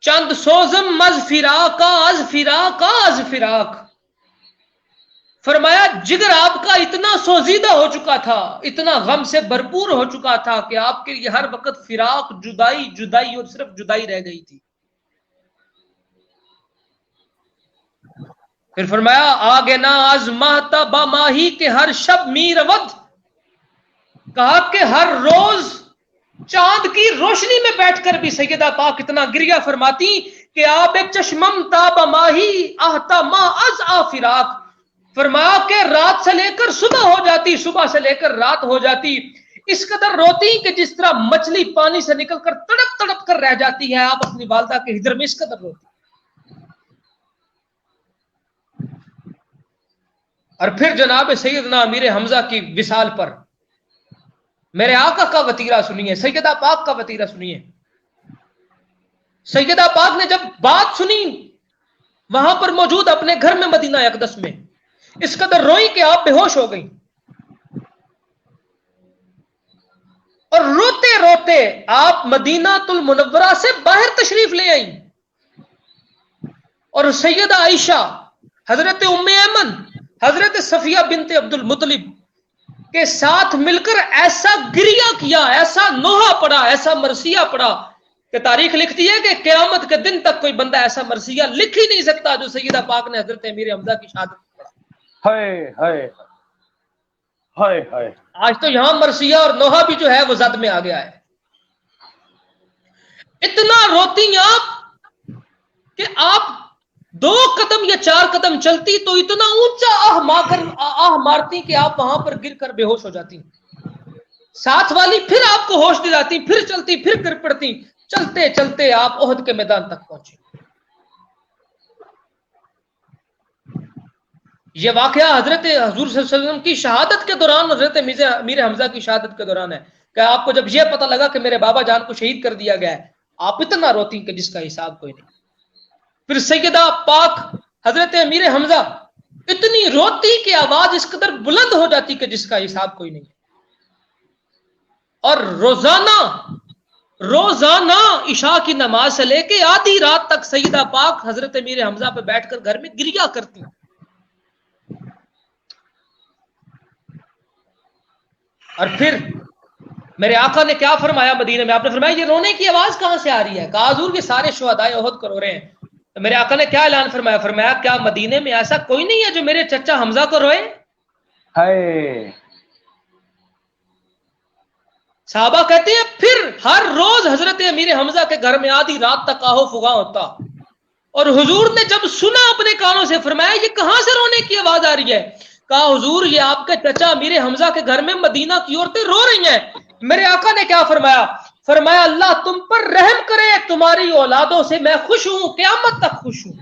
چند سوزم از فراق از فراق از فراق، فرمایا جگر آپ کا اتنا سوزیدہ ہو چکا تھا، اتنا غم سے بھرپور ہو چکا تھا کہ آپ کے لیے ہر وقت فراق، جدائی جدائی اور صرف جدائی رہ گئی تھی۔ پھر فرمایا آگے نہ از ماہتاب ماہی کے ہر شب میر ود، کہا کہ ہر روز چاند کی روشنی میں بیٹھ کر بھی سیدہ پاک اتنا گریہ فرماتی کہ آپ ایک چشمم تاب ماہی آہتا ما از آفراق، فرمایا کہ رات سے لے کر صبح ہو جاتی، صبح سے لے کر رات ہو جاتی، اس قدر روتی کہ جس طرح مچھلی پانی سے نکل کر تڑپ تڑپ کر رہ جاتی ہے، آپ اپنی والدہ کے ہجر میں اس قدر روتی۔ اور پھر جناب سیدنا امیر حمزہ کی وصال پر میرے آقا کا وتیرہ سنیے، سیدہ پاک کا وتیرہ سنیے۔ سیدہ پاک نے جب بات سنی وہاں پر موجود اپنے گھر میں مدینہ اقدس میں، اس قدر روئی کہ آپ بے ہوش ہو گئیں، اور روتے روتے آپ مدینہ المنورہ سے باہر تشریف لے آئیں، اور سیدہ عائشہ، حضرت ام ایمن، حضرت صفیہ بنت عبد المطلب کے ساتھ مل کر ایسا گریہ کیا، ایسا نوحہ پڑا، ایسا مرثیہ پڑا کہ تاریخ لکھتی ہے کہ قیامت کے دن تک کوئی بندہ ایسا مرثیہ لکھ ہی نہیں سکتا جو سیدہ پاک نے حضرت امیر حمزہ کی شہادت پڑھا۔ ہائے ہائے ہائے ہائے، آج تو یہاں مرثیہ اور نوحہ بھی جو ہے وہ زد میں آ گیا ہے۔ اتنا روتی آپ کہ آپ 2 قدم یا 4 قدم چلتی تو اتنا اونچا آہ مارتی کہ آپ وہاں پر گر کر بے ہوش ہو جاتی، ساتھ والی پھر آپ کو ہوش دلاتی، پھر چلتی، پھر گر پڑتی، چلتے چلتے آپ احد کے میدان تک پہنچے۔ یہ واقعہ حضرت حضور صلی اللہ علیہ وسلم کی شہادت کے دوران، حضرت امیر حمزہ کی شہادت کے دوران ہے کہ آپ کو جب یہ پتہ لگا کہ میرے بابا جان کو شہید کر دیا گیا ہے، آپ اتنا روتی کہ جس کا حساب کوئی نہیں۔ پھر سیدہ پاک حضرت امیر حمزہ اتنی روتی کہ آواز اس قدر بلند ہو جاتی کہ جس کا حساب کوئی نہیں، اور روزانہ عشاء کی نماز سے لے کے آدھی رات تک سیدہ پاک حضرت امیر حمزہ پہ بیٹھ کر گھر میں گریہ کرتی۔ اور پھر میرے آقا نے کیا فرمایا مدینہ میں؟ آپ نے فرمایا یہ رونے کی آواز کہاں سے آ رہی ہے؟ کہا حضور کے سارے شہدائے احد کو رو رہے ہیں۔ تو میرے آقا نے کیا اعلان فرمایا؟ فرمایا کیا مدینے میں ایسا کوئی نہیں ہے جو میرے چچا حمزہ کو روئے؟ ہائے، صحابہ کہتے ہیں پھر ہر روز حضرت امیر حمزہ کے گھر میں آدھی رات تک آہو فغاں ہوتا، اور حضور نے جب سنا اپنے کانوں سے، فرمایا یہ کہاں سے رونے کی آواز آ رہی ہے؟ کہا حضور یہ آپ کے چچا امیر حمزہ کے گھر میں مدینہ کی عورتیں رو رہی ہیں۔ میرے آقا نے کیا فرمایا؟ فرمایا اللہ تم پر رحم کرے، تمہاری اولادوں سے میں خوش ہوں، قیامت تک خوش ہوں۔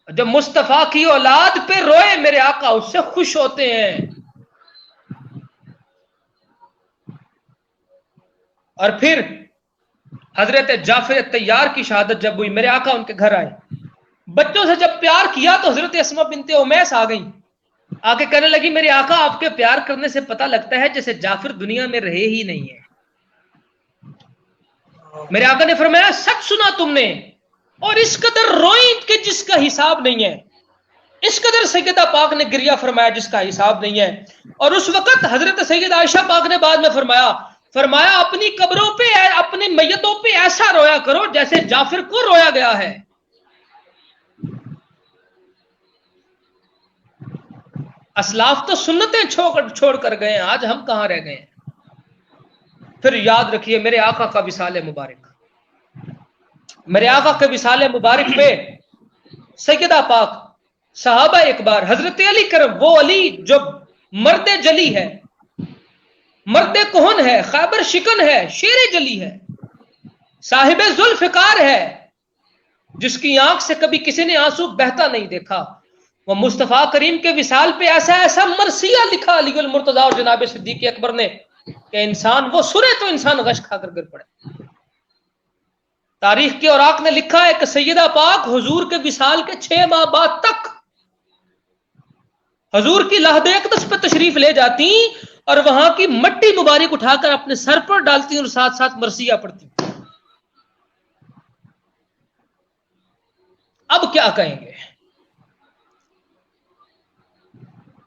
جب مصطفیٰ کی اولاد پہ روئے میرے آقا اس سے خوش ہوتے ہیں۔ اور پھر حضرت جعفر طیار کی شہادت جب ہوئی، میرے آقا ان کے گھر آئے، بچوں سے جب پیار کیا تو حضرت اسما بنت امیس آ گئیں، آ کے کہنے لگی میرے آقا آپ کے پیار کرنے سے پتہ لگتا ہے جیسے جعفر دنیا میں رہے ہی نہیں ہے۔ میرے آقا نے فرمایا سچ سنا تم نے، اور اس قدر روئی کہ جس کا حساب نہیں ہے، اس قدر سیدہ پاک نے گریہ فرمایا جس کا حساب نہیں ہے۔ اور اس وقت حضرت سیدہ عائشہ پاک نے بعد میں فرمایا اپنی قبروں پہ، اپنی میتوں پہ ایسا رویا کرو جیسے جعفر کو رویا گیا ہے۔ اسلاف تو سنتیں چھوڑ کر گئے ہیں، آج ہم کہاں رہ گئے ہیں۔ پھر یاد رکھیے میرے آقا کا وصال مبارک، میرے آقا کے وصال مبارک پہ سیدہ پاک، صحابہ اکبار، حضرت علی کرم، وہ علی جو مرد جلی ہے، مرد کہن ہے، خیبر شکن ہے، شیر جلی ہے، صاحب ذوالفقار ہے، جس کی آنکھ سے کبھی کسی نے آنسو بہتا نہیں دیکھا، وہ مصطفیٰ کریم کے وصال پہ ایسا مرثیہ لکھا علی المرتضیٰ اور جناب صدیق اکبر نے کہ انسان وہ سنے تو انسان غش کھا کر گر پڑے۔ تاریخ کے اوراق نے لکھا ہے کہ سیدہ پاک حضور کے وصال کے 6 ماہ بعد تک حضور کی لحد اقدس پہ تشریف لے جاتی اور وہاں کی مٹی مبارک اٹھا کر اپنے سر پر ڈالتی اور ساتھ ساتھ مرثیہ پڑھتی۔ اب کیا کہیں گے،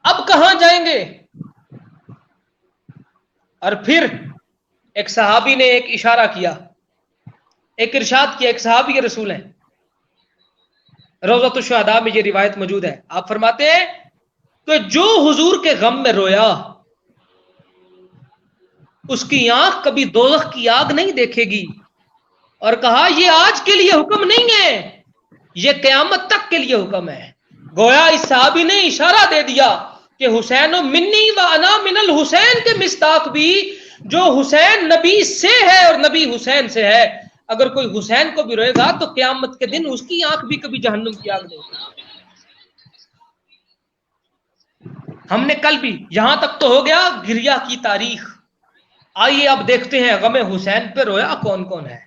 اب کہاں جائیں گے؟ اور پھر ایک صحابی نے ایک اشارہ کیا، ایک ارشاد کیا، ایک صحابی رسول ہیں، روضۃ الشہداء میں یہ روایت موجود ہے، آپ فرماتے ہیں کہ جو حضور کے غم میں رویا اس کی آنکھ کبھی دوزخ کی آگ نہیں دیکھے گی، اور کہا یہ آج کے لیے حکم نہیں ہے، یہ قیامت تک کے لیے حکم ہے۔ گویا اس صحابی نے اشارہ دے دیا کہ حسین منی و انا من الحسین کے مصداق بھی جو حسین نبی سے ہے اور نبی حسین سے ہے، اگر کوئی حسین کو بھی روئے گا تو قیامت کے دن اس کی آنکھ بھی کبھی جہنم کی آگ نہیں ہوگی۔ ہم نے کل بھی یہاں تک تو ہو گیا گریہ کی تاریخ، آئیے اب دیکھتے ہیں غم حسین پہ رویا کون کون ہے۔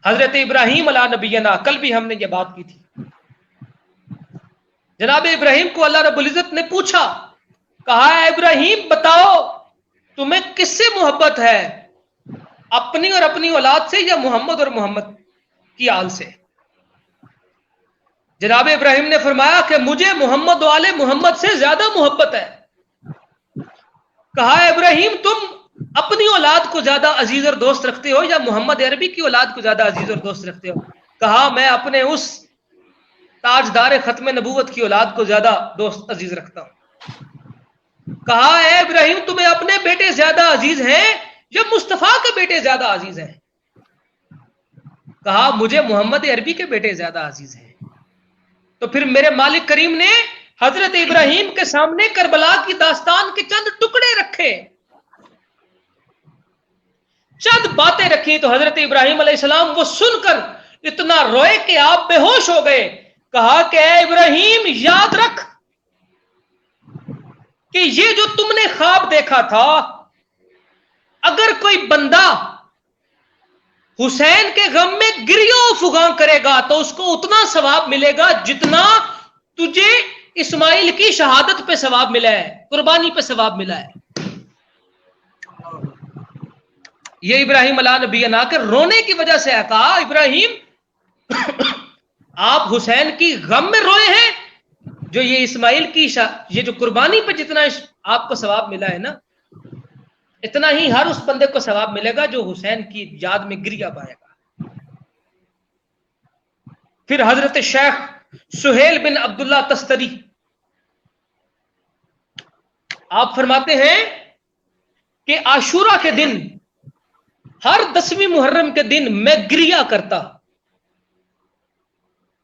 حضرت ابراہیم علیہ نبینا، کل بھی ہم نے یہ بات کی تھی، جناب ابراہیم کو اللہ رب العزت نے پوچھا، کہا اے ابراہیم بتاؤ تمہیں کس سے محبت ہے، اپنی اور اپنی اولاد سے یا محمد اور محمد کی آل سے؟ جناب ابراہیم نے فرمایا کہ مجھے محمد و آل محمد سے زیادہ محبت ہے۔ کہا ابراہیم تم اپنی اولاد کو زیادہ عزیز اور دوست رکھتے ہو یا محمد عربی کی اولاد کو زیادہ عزیز اور دوست رکھتے ہو؟ کہا میں اپنے اس تاجدار ختم نبوت کی اولاد کو زیادہ دوست عزیز رکھتا ہوں۔ کہا اے ابراہیم تمہیں اپنے بیٹے زیادہ عزیز ہیں یا مصطفیٰ کے بیٹے زیادہ عزیز ہیں؟ کہا مجھے محمد عربی کے بیٹے زیادہ عزیز ہیں۔ تو پھر میرے مالک کریم نے حضرت ابراہیم کے سامنے کربلا کی داستان کے چند ٹکڑے رکھے، چند باتیں رکھی، تو حضرت ابراہیم علیہ السلام وہ سن کر اتنا روئے کہ آپ بے ہوش ہو گئے۔ کہا کہ اے ابراہیم یاد رکھ کہ یہ جو تم نے خواب دیکھا تھا، اگر کوئی بندہ حسین کے غم میں گریہ و فغاں کرے گا تو اس کو اتنا ثواب ملے گا جتنا تجھے اسماعیل کی شہادت پہ ثواب ملا ہے، قربانی پہ ثواب ملا ہے۔ یہ ابراہیم علیہ نبی نا کے رونے کی وجہ سے ہے۔ کہا ابراہیم آپ حسین کی غم میں روئے ہیں، جو یہ اسماعیل کی یہ جو قربانی پہ جتنا آپ کو ثواب ملا ہے نا، اتنا ہی ہر اس بندے کو ثواب ملے گا جو حسین کی یاد میں گریہ بہائے گا۔ پھر حضرت شیخ سہیل بن عبداللہ تستری آپ فرماتے ہیں کہ عاشورہ کے دن، ہر 10ویں محرم کے دن میں گریہ کرتا،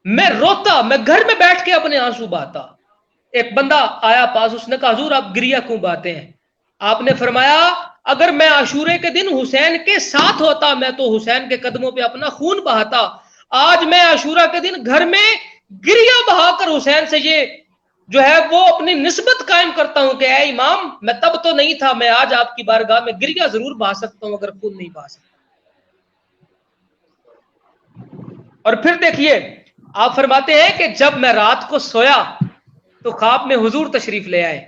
میں روتا، میں گھر میں بیٹھ کے اپنے آنسو بہاتا۔ ایک بندہ آیا پاس، اس نے کہا حضور آپ گریہ کیوں بہاتے ہیں؟ آپ نے فرمایا اگر میں عاشورے کے دن حسین کے ساتھ ہوتا میں تو حسین کے قدموں پہ اپنا خون بہاتا، آج میں عاشورہ کے دن گھر میں گریہ بہا کر حسین سے یہ جو ہے وہ اپنی نسبت قائم کرتا ہوں کہ اے امام میں تب تو نہیں تھا، میں آج آپ کی بارگاہ میں گریہ ضرور بہا سکتا ہوں اگر خون نہیں بہا سکتا. اور پھر دیکھیے آپ فرماتے ہیں کہ جب میں رات کو سویا تو خواب میں حضور تشریف لے آئے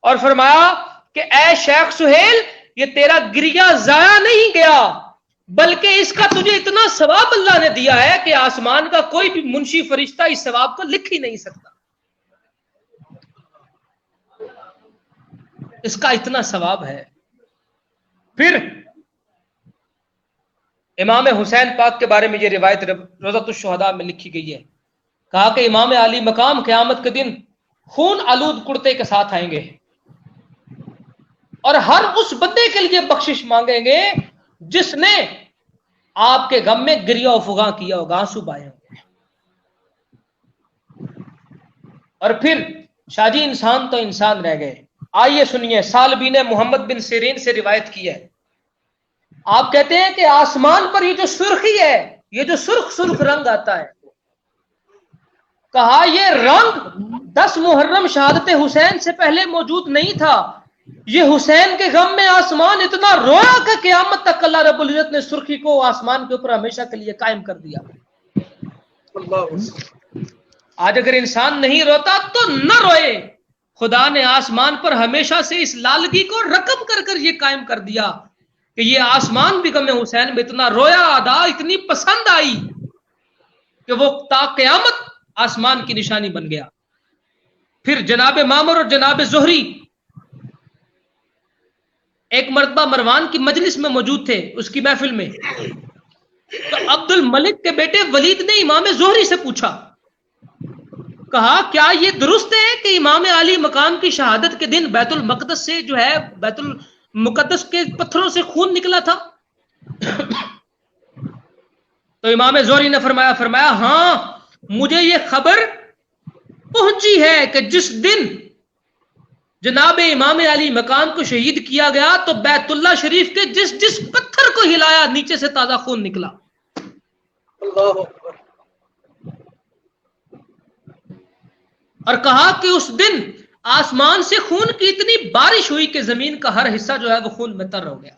اور فرمایا کہ اے شیخ سہیل یہ تیرا گریہ ضائع نہیں گیا، بلکہ اس کا تجھے اتنا ثواب اللہ نے دیا ہے کہ آسمان کا کوئی بھی منشی فرشتہ اس ثواب کو لکھ ہی نہیں سکتا. اس کا اتنا ثواب ہے. پھر امام حسین پاک کے بارے میں یہ روایت روضۃ الشہداء میں لکھی گئی ہے. کہا کہ امام علی مقام قیامت کے دن خون آلود کرتے کے ساتھ آئیں گے اور ہر اس بندے کے لیے بخشش مانگیں گے جس نے آپ کے غم میں گریہ و فغاں کیا ہوگا، آنسو بہائے ہوں گے. اور پھر شاہ جی انسان تو انسان رہ گئے. آئیے سنیے سالبین محمد بن سیرین سے روایت کی ہے. آپ کہتے ہیں کہ آسمان پر یہ جو سرخی ہے، یہ جو سرخ سرخ رنگ آتا ہے، کہا یہ رنگ 10 محرم شہادت حسین سے پہلے موجود نہیں تھا. یہ حسین کے غم میں آسمان اتنا رویا کہ قیامت تک اللہ رب العزت نے سرخی کو آسمان کے اوپر ہمیشہ کے لیے قائم کر دیا. آج اگر انسان نہیں روتا تو نہ روئے. خدا نے آسمان پر ہمیشہ سے اس لالگی کو رقم کر کر یہ قائم کر دیا کہ یہ آسمان بھی غم حسین میں اتنا رویا، ادا اتنی پسند آئی کہ وہ تا قیامت آسمان کی نشانی بن گیا. پھر جناب معمر اور جناب زہری ایک مرتبہ مروان کی مجلس میں موجود تھے، اس کی محفل میں. تو عبد الملک کے بیٹے ولید نے امام زہری سے پوچھا، کہا کیا یہ درست ہے کہ امام علی مقام کی شہادت کے دن بیت المقدس سے جو ہے بیت المقدس کے پتھروں سے خون نکلا تھا؟ تو امام زہری نے فرمایا ہاں مجھے یہ خبر پہنچی ہے کہ جس دن جناب امام علی مقام کو شہید کیا گیا تو بیت اللہ شریف کے جس پتھر کو ہلایا نیچے سے تازہ خون نکلا. اللہ اکبر. اور کہا کہ اس دن آسمان سے خون کی اتنی بارش ہوئی کہ زمین کا ہر حصہ جو ہے وہ خون میں تر ہو گیا.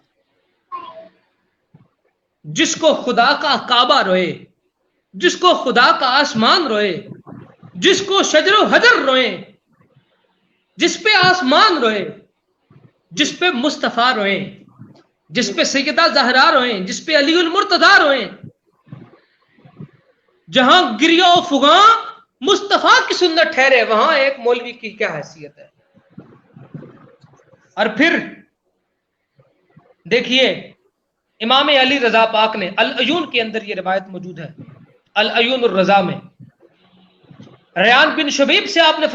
جس کو خدا کا کعبہ روئے، جس کو خدا کا آسمان روئے، جس کو شجر و حجر روئے، جس پہ آسمان روئے، جس پہ مصطفیٰ روئے، جس پہ سیدہ زہرا روئے، جس پہ علی المرتضیٰ روئے، جہاں گریہ و فغاں مصطفیٰ کی سنت ٹھہرے وہاں ایک مولوی کی کیا حیثیت ہے. اور پھر دیکھیے امام علی رضا پاک نے العیون کے اندر یہ روایت موجود ہے، العیون الرضا میں ریان بن شبیب سے آپ نے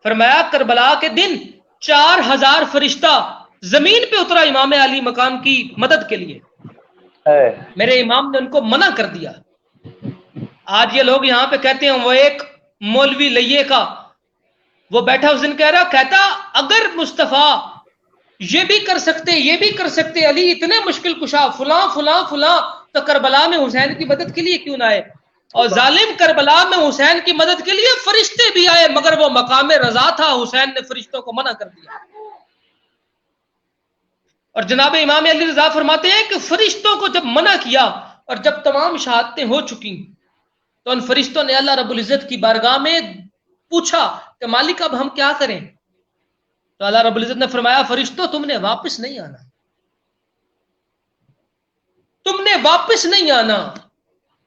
فرمایا کربلا کے دن 4000 فرشتہ زمین پہ اترا امام علی مقام کی مدد کے لیے. میرے امام نے ان کو منع کر دیا. آج یہ لوگ یہاں پہ کہتے ہیں، وہ ایک مولوی لئے کا وہ بیٹھا اس دن کہتا اگر مصطفیٰ یہ بھی کر سکتے یہ بھی کر سکتے، علی اتنے مشکل کشا فلاں فلاں فلاں، تو کربلا میں حسین کی مدد کے لیے کیوں نہ آئے؟ اور ظالم کربلا میں حسین کی مدد کے لیے فرشتے بھی آئے مگر وہ مقام رضا تھا، حسین نے فرشتوں کو منع کر دیا. اور جناب امام علی رضا فرماتے ہیں کہ فرشتوں کو جب منع کیا اور جب تمام شہادتیں ہو چکی تو ان فرشتوں نے اللہ رب العزت کی بارگاہ میں پوچھا کہ مالک اب ہم کیا کریں؟ تو اللہ رب العزت نے فرمایا فرشتوں تم نے واپس نہیں آنا، تم نے واپس نہیں آنا.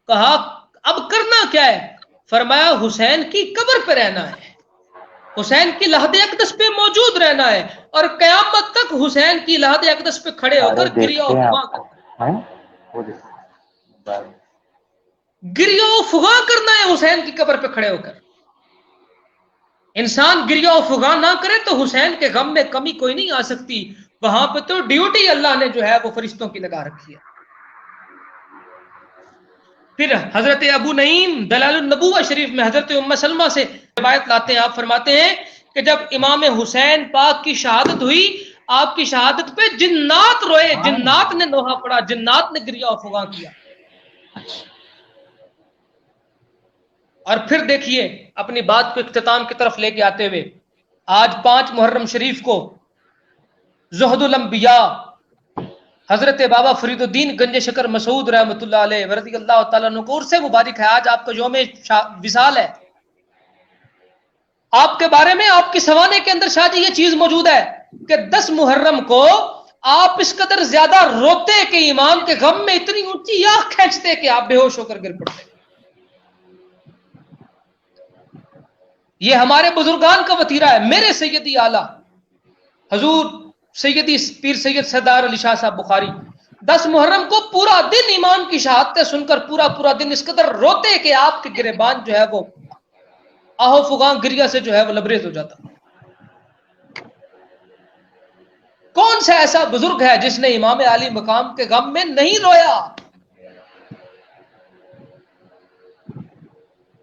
کہا اب کرنا کیا ہے؟ فرمایا حسین کی قبر پہ رہنا ہے، حسین کی لحد اقدس پہ موجود رہنا ہے اور قیامت تک حسین کی لحد اقدس پہ کھڑے ہو کر گریہ و فغاں کرنا ہے. حسین کی قبر پہ کھڑے ہو کر انسان گریہ و فغاں نہ کرے تو حسین کے غم میں کمی کوئی نہیں آ سکتی. وہاں پہ تو ڈیوٹی اللہ نے جو ہے وہ فرشتوں کی لگا رکھی ہے. پھر حضرت ابو نعیم دلال النبوہ شریف میں حضرت ام سلمہ سے روایت لاتے ہیں. آپ فرماتے ہیں کہ جب امام حسین پاک کی شہادت ہوئی، آپ کی شہادت پہ جنات روئے، جنات نے نوحہ پڑا، جنات نے گریہ و فغاں کیا. اور پھر دیکھیے اپنی بات کو اختتام کی طرف لے کے آتے ہوئے آج 5 محرم شریف کو زہد الانبیاء حضرت بابا فرید الدین گنج شکر مسعود رحمۃ اللہ علیہ ورضی اللہ تعالیٰ عنہ کو عرس مبارک ہے. آج آپ کا یوم وصال ہے. آپ کے بارے میں آپ کی سوانے کے اندر شاہ جی یہ چیز موجود ہے کہ 10 محرم کو آپ اس قدر زیادہ روتے کہ امام کے غم میں اتنی اونچی آنکھ کھینچتے کہ آپ بے ہوش ہو کر گر پڑتے. یہ ہمارے بزرگان کا وتیرہ ہے. میرے سیدی اعلیٰ حضور سیدی پیر سید سردار علی شاہ صاحب بخاری 10 محرم کو پورا دن امام کی شہادتیں سن کر پورا دن اس قدر روتے کہ آپ کے گریبان جو ہے وہ آہو فغان گریا سے جو ہے وہ لبریز ہو جاتا. کون سا ایسا بزرگ ہے جس نے امام عالی مقام کے غم میں نہیں رویا؟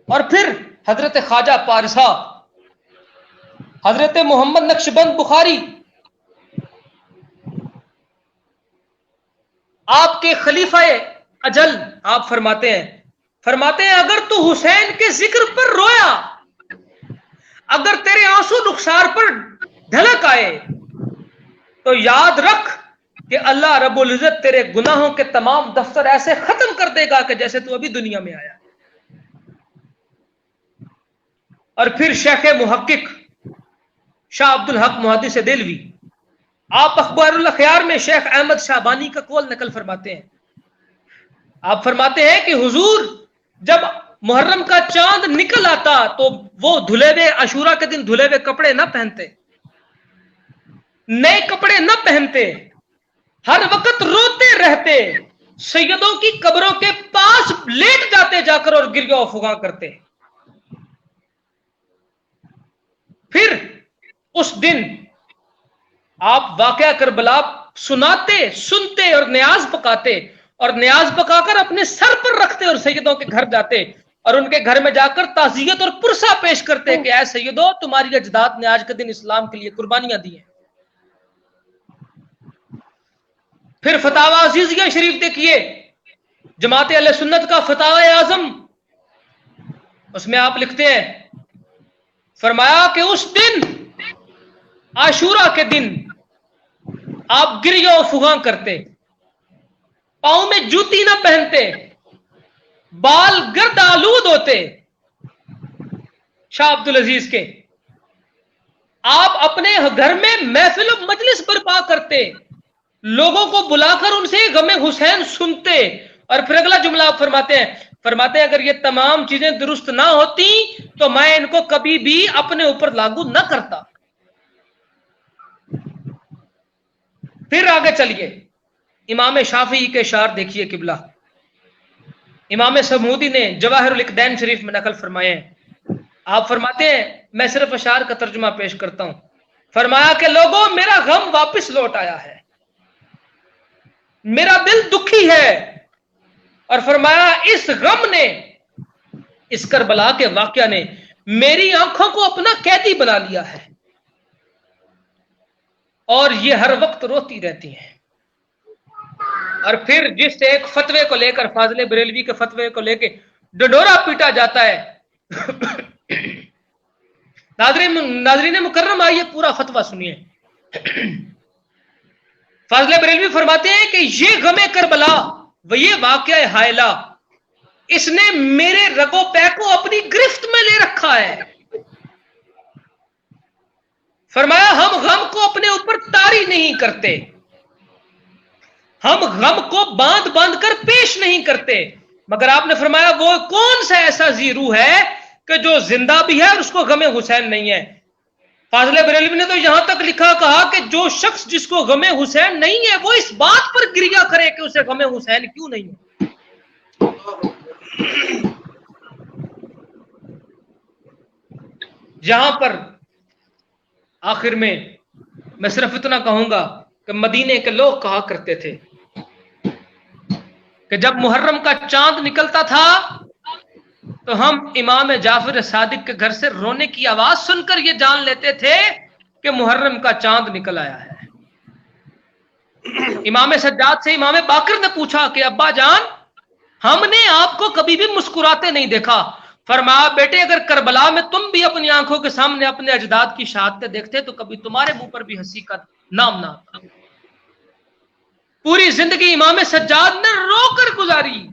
اور پھر حضرت خواجہ پارسا حضرت محمد نقشبند بخاری آپ کے خلیفہ اجل آپ فرماتے ہیں اگر تو حسین کے ذکر پر رویا، اگر تیرے آنسو رخسار پر ڈھلک آئے تو یاد رکھ کہ اللہ رب العزت تیرے گناہوں کے تمام دفتر ایسے ختم کر دے گا کہ جیسے تو ابھی دنیا میں آیا. اور پھر شیخ محقق شاہ عبد الحق محدث دہلوی آپ اخبار الاخیار میں شیخ احمد شعبانی کا قول نقل فرماتے ہیں. آپ فرماتے ہیں کہ حضور جب محرم کا چاند نکل آتا تو وہ دھلے ہوئے عاشورہ کے دن دھلے ہوئے کپڑے نہ پہنتے، نئے کپڑے نہ پہنتے، ہر وقت روتے رہتے، سیدوں کی قبروں کے پاس لیٹ جاتے جا کر اور گریہ و فغاں کرتے. پھر اس دن آپ واقعہ کربلا سناتے، سنتے اور نیاز پکاتے، اور نیاز پکا کر اپنے سر پر رکھتے اور سیدوں کے گھر جاتے اور ان کے گھر میں جا کر تعزیت اور پرسہ پیش کرتے کہ اے سیدو تمہاری اجداد نے آج کے دن اسلام کے لیے قربانیاں دی ہیں. پھر فتاوی عزیزیہ شریف دیکھیے جماعت اہل سنت کا فتاوی اعظم، اس میں آپ لکھتے ہیں فرمایا کہ اس دن عاشورہ کے دن آپ گریہ و فغاں کرتے، پاؤں میں جوتی نہ پہنتے، بال گرد آلود ہوتے. شاہ عبد العزیز کے آپ اپنے گھر میں محفل و مجلس برپا کرتے، لوگوں کو بلا کر ان سے غم حسین سنتے. اور پھر اگلا جملہ آپ فرماتے ہیں اگر یہ تمام چیزیں درست نہ ہوتی تو میں ان کو کبھی بھی اپنے اوپر لاگو نہ کرتا. پھر آگے چلیے امام شافعی کے اشعار دیکھیے قبلہ. امام سمودی نے جواہر الاقدین شریف میں نقل فرمائے ہیں. آپ فرماتے ہیں میں صرف اشعار کا ترجمہ پیش کرتا ہوں. فرمایا کہ لوگوں میرا غم واپس لوٹ آیا ہے، میرا دل دکھی ہے. اور فرمایا اس غم نے، اس کربلا کے واقعہ نے میری آنکھوں کو اپنا قیدی بنا لیا ہے اور یہ ہر وقت روتی رہتی ہیں. اور پھر جس ایک فتوے کو لے کر فاضل بریلوی کے فتوے کو لے کے ڈڈورا پیٹا جاتا ہے. ناظرین مکرم آئیے پورا فتویٰ سنیے. فاضل بریلوی فرماتے ہیں کہ یہ غم کربلا وہ یہ واقعہ حائلہ اس نے میرے رگو پے کو اپنی گرفت میں لے رکھا ہے. فرمایا ہم غم کو اپنے اوپر طاری نہیں کرتے، ہم غم کو باندھ باندھ کر پیش نہیں کرتے، مگر آپ نے فرمایا وہ کون سا ایسا زیرو ہے کہ جو زندہ بھی ہے اور اس کو غم حسین نہیں ہے. فاضل بریلوی نے تو یہاں تک لکھا کہا کہ جو شخص جس کو غم حسین نہیں ہے وہ اس بات پر گریہ کرے کہ اسے غم حسین کیوں نہیں ہے. یہاں پر آخر میں میں صرف اتنا کہوں گا کہ مدینے کے لوگ کہا کرتے تھے کہ جب محرم کا چاند نکلتا تھا تو ہم امام جعفر صادق کے گھر سے رونے کی آواز سن کر یہ جان لیتے تھے کہ محرم کا چاند نکل آیا ہے. امام سجاد سے امام باقر نے پوچھا کہ ابا جان ہم نے آپ کو کبھی بھی مسکراتے نہیں دیکھا، فرمایا بیٹے اگر کربلا میں تم بھی اپنی آنکھوں کے سامنے اپنے اجداد کی شہادتیں دیکھتے تو کبھی تمہارے منہ پر بھی ہنسی کا نام نہ آتا۔ پوری زندگی امام سجاد نے رو کر گزاری،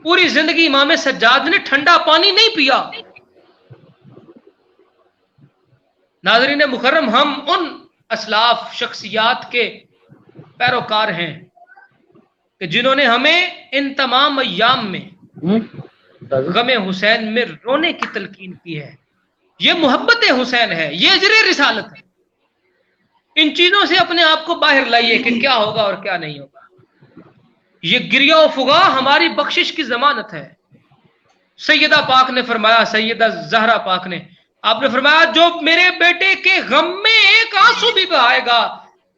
پوری زندگی امام سجاد نے ٹھنڈا پانی نہیں پیا۔ ناظرین مکرم، ہم ان اسلاف شخصیات کے پیروکار ہیں کہ جنہوں نے ہمیں ان تمام ایام میں غم حسین میں رونے کی تلقین کی ہے۔ یہ محبت حسین ہے، یہ اجر رسالت ہے۔ ان چیزوں سے اپنے آپ کو باہر لائیے کہ کیا ہوگا اور کیا نہیں ہوگا۔ یہ گریہ و فغاں ہماری بخشش کی ضمانت ہے۔ سیدہ پاک نے فرمایا، سیدہ زہرا پاک نے، آپ نے فرمایا جو میرے بیٹے کے غم میں ایک آنسو بھی بہائے گا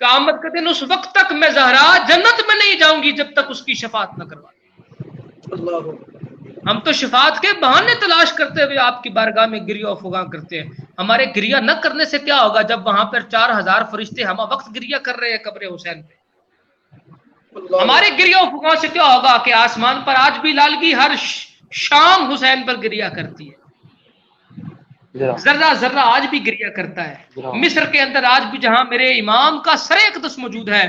قیامت کے دن اس وقت تک میں زہرا جنت میں نہیں جاؤں گی جب تک اس کی شفاعت نہ کروا۔ ہم تو شفاعت کے بہانے تلاش کرتے ہوئے آپ کی بارگاہ میں گریہ و فغاں کرتے ہیں۔ ہمارے گریہ نہ کرنے سے کیا ہوگا جب وہاں پر 4000 فرشتے ہم وقت گریہ کر رہے ہیں قبر حسین پہ۔ ہمارے گریہ و فغاں سے کیا ہوگا کہ آسمان پر آج بھی لالگی ہر شام حسین پر گریہ کرتی ہے، ذرہ ذرہ آج بھی گریہ کرتا ہے۔ مصر کے اندر آج بھی جہاں میرے امام کا سر اقدس موجود ہے،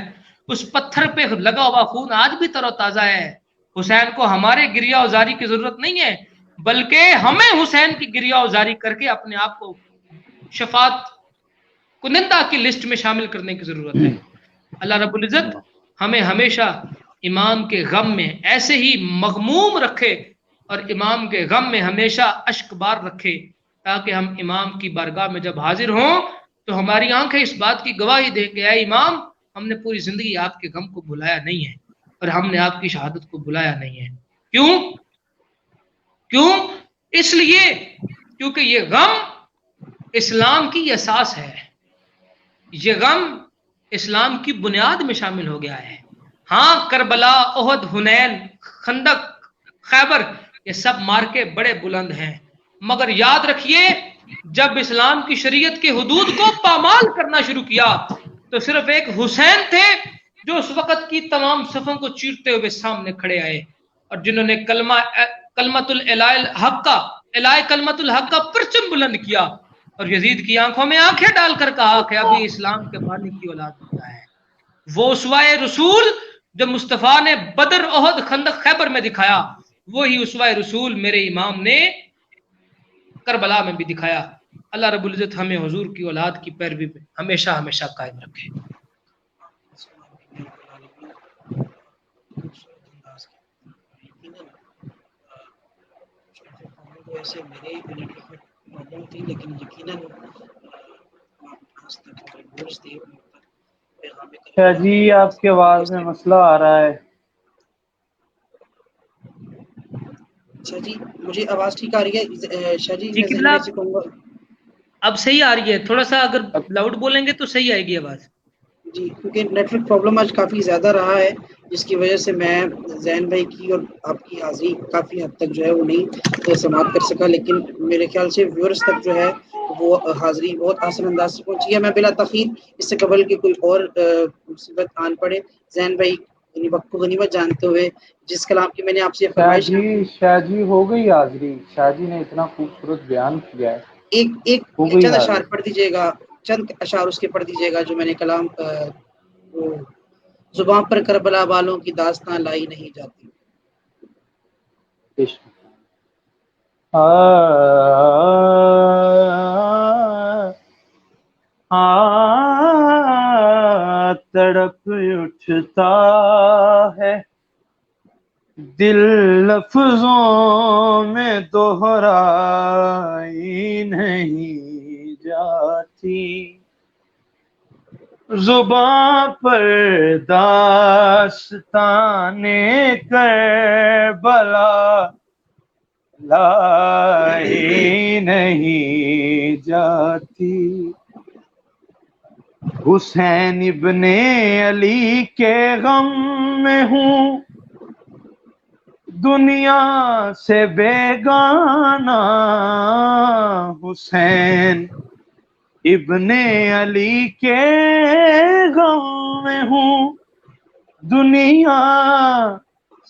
اس پتھر پہ لگا ہوا خون آج بھی تر و تازہ ہے۔ حسین کو ہمارے گریہ وزاری کی ضرورت نہیں ہے، بلکہ ہمیں حسین کی گریہ وزاری کر کے اپنے آپ کو شفاعت کنندہ کی لسٹ میں شامل کرنے کی ضرورت ہے۔ اللہ رب العزت ہمیں ہمیشہ امام کے غم میں ایسے ہی مغموم رکھے اور امام کے غم میں ہمیشہ اشک بار رکھے، تاکہ ہم امام کی بارگاہ میں جب حاضر ہوں تو ہماری آنکھیں اس بات کی گواہی دیں کہ اے امام، ہم نے پوری زندگی آپ کے غم کو بھلایا نہیں ہے اور ہم نے آپ کی شہادت کو بھلایا نہیں ہے۔ کیوں؟ اس لیے کیونکہ یہ غم اسلام کی اساس ہے، یہ غم اسلام کی بنیاد میں شامل ہو گیا ہے۔ ہاں، کربلا، احد، حنین، خندق، خیبر، یہ سب مارکے بڑے بلند ہیں، مگر یاد رکھیے جب اسلام کی شریعت کے حدود کو پامال کرنا شروع کیا تو صرف ایک حسین تھے جو اس وقت کی تمام صفوں کو چیرتے ہوئے سامنے کھڑے آئے اور جنہوں نے کلمت الحق کا پرچم بلند کیا اور یزید کی آنکھوں میں آنکھیں ڈال کر کہا کہ ابھی اسلام کے بانی کی اولاد ہوتا ہے۔ وہ اسوائے رسول جو مصطفیٰ نے بدر، احد، خندق، خیبر میں دکھایا، وہی اسوائے رسول میرے امام نے کربلا میں بھی دکھایا۔ اللہ رب العزت ہمیں حضور کی اولاد کی پیروی پہ ہمیشہ ہمیشہ قائم رکھے۔ شاہ جی آپ کی آواز میں مسئلہ آ رہا ہے۔ اچھا جی، مجھے آواز ٹھیک آ رہی ہے شاہ جی؟ جی قبلہ اب صحیح آ رہی ہے، تھوڑا سا اگر لاؤڈ بولیں گے تو صحیح آئے گی آواز۔ جی، کیونکہ نیٹ ورک پرابلم آج کافی زیادہ رہا ہے، جس کی وجہ سے میں زین بھائی کی اور آپ کی حاضری کافی حد تک جو ہے وہ نہیں سماعت کر سکا، لیکن میرے خیال سے ویورز تک جو ہے وہ حاضری بہت آسان انداز سے پہنچی ہے۔ میں بلا تاخیر اس سے قبل کہ کوئی اور مصیبت آن پڑے، زین بھائی وقت کو غنیمت جانتے ہوئے جس کلام کی میں نے آپ سے فرمائش شاہ جی ہو گئی حاضری، شاہ جی نے اتنا خوبصورت بیان کیا ہے، ایک چند اشعار پڑھ دیجیے گا، چند اشعار اس کے پڑھ دیجیے گا جو میں نے کلام زبان پر کربلا والوں کی داستان لائی نہیں جاتی۔ تڑپ اٹھتا ہے دل لفظوں میں دہرائی نہیں جاتی، زباں پر داستان کربلا لائی نہیں جاتی۔ حسین ابن علی کے غم میں ہوں دنیا سے بیگانہ، حسین ابن علی کے غم میں ہوں دنیا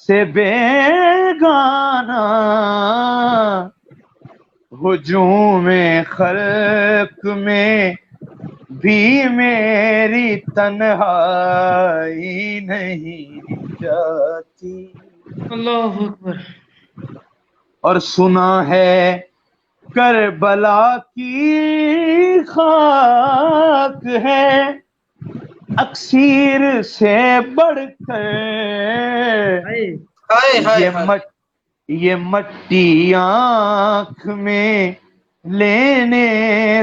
سے بیگانہ، ہجوم خلق میں بھی میری تنہائی نہیں جاتی، اللہ اکبر. اور سنا ہے کربلا کی خاک ہے اکسیر سے بڑھ کر، ہائے ہائے ہائے ہائے. یہ مٹی آنکھ میں لینے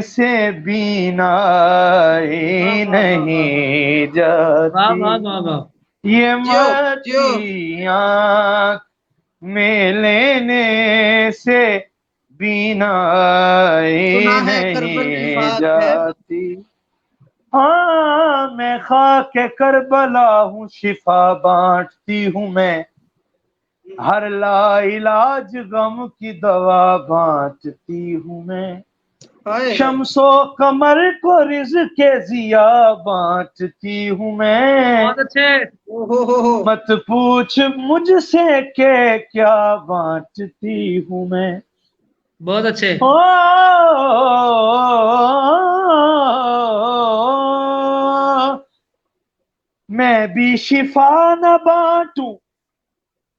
سے بینائی نہیں واہ جاتی، واہ واہ واہ. یہ جیو جیو. مٹی آنکھ میں لینے سے بینائی سنا ہے کربل کی نہیں خاک ہے. جاتی. ہاں میں خاک کربلا ہوں، شفا بانٹتی ہوں میں، ہر لا علاج غم کی دوا بانٹتی ہوں میں، ہائے ہائے. شمس و قمر کو رزق ضیا بانٹتی ہوں میں، بہت اچھے. ہو. مت پوچھ مجھ سے کہ کیا بانٹتی ہوں میں. بہت اچھے. میں بھی شفا نہ بانٹوں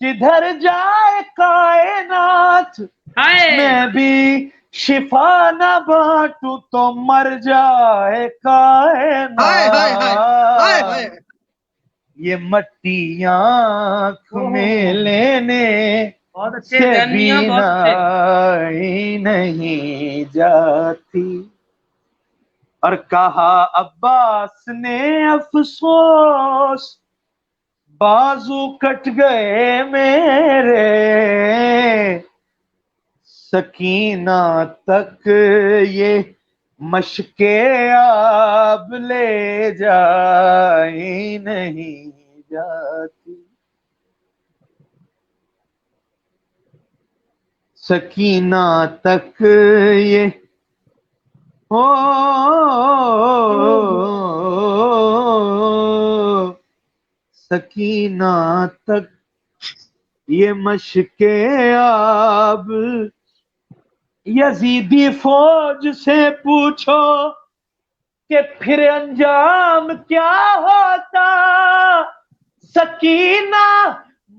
کدھر جائے کائنات، ہائے میں بھی شفا نہ بانٹوں تو مر جائے ہائے ہائے ہائے ہائے ہائے. کائنات، یہ مٹی آنکھ میں لینے بہت اچھے سے بیانیاں، بہت اچھے. بینائی نہیں جاتی. اور کہا عباس نے افسوس بازو کٹ گئے میرے، سکینہ تک یہ مشق آب لے جائی نہیں جاتی، سکینہ تک یہ سکینہ تک یہ مشق آب، یزیدی فوج سے پوچھو کہ پھر انجام کیا ہوتا، سکینہ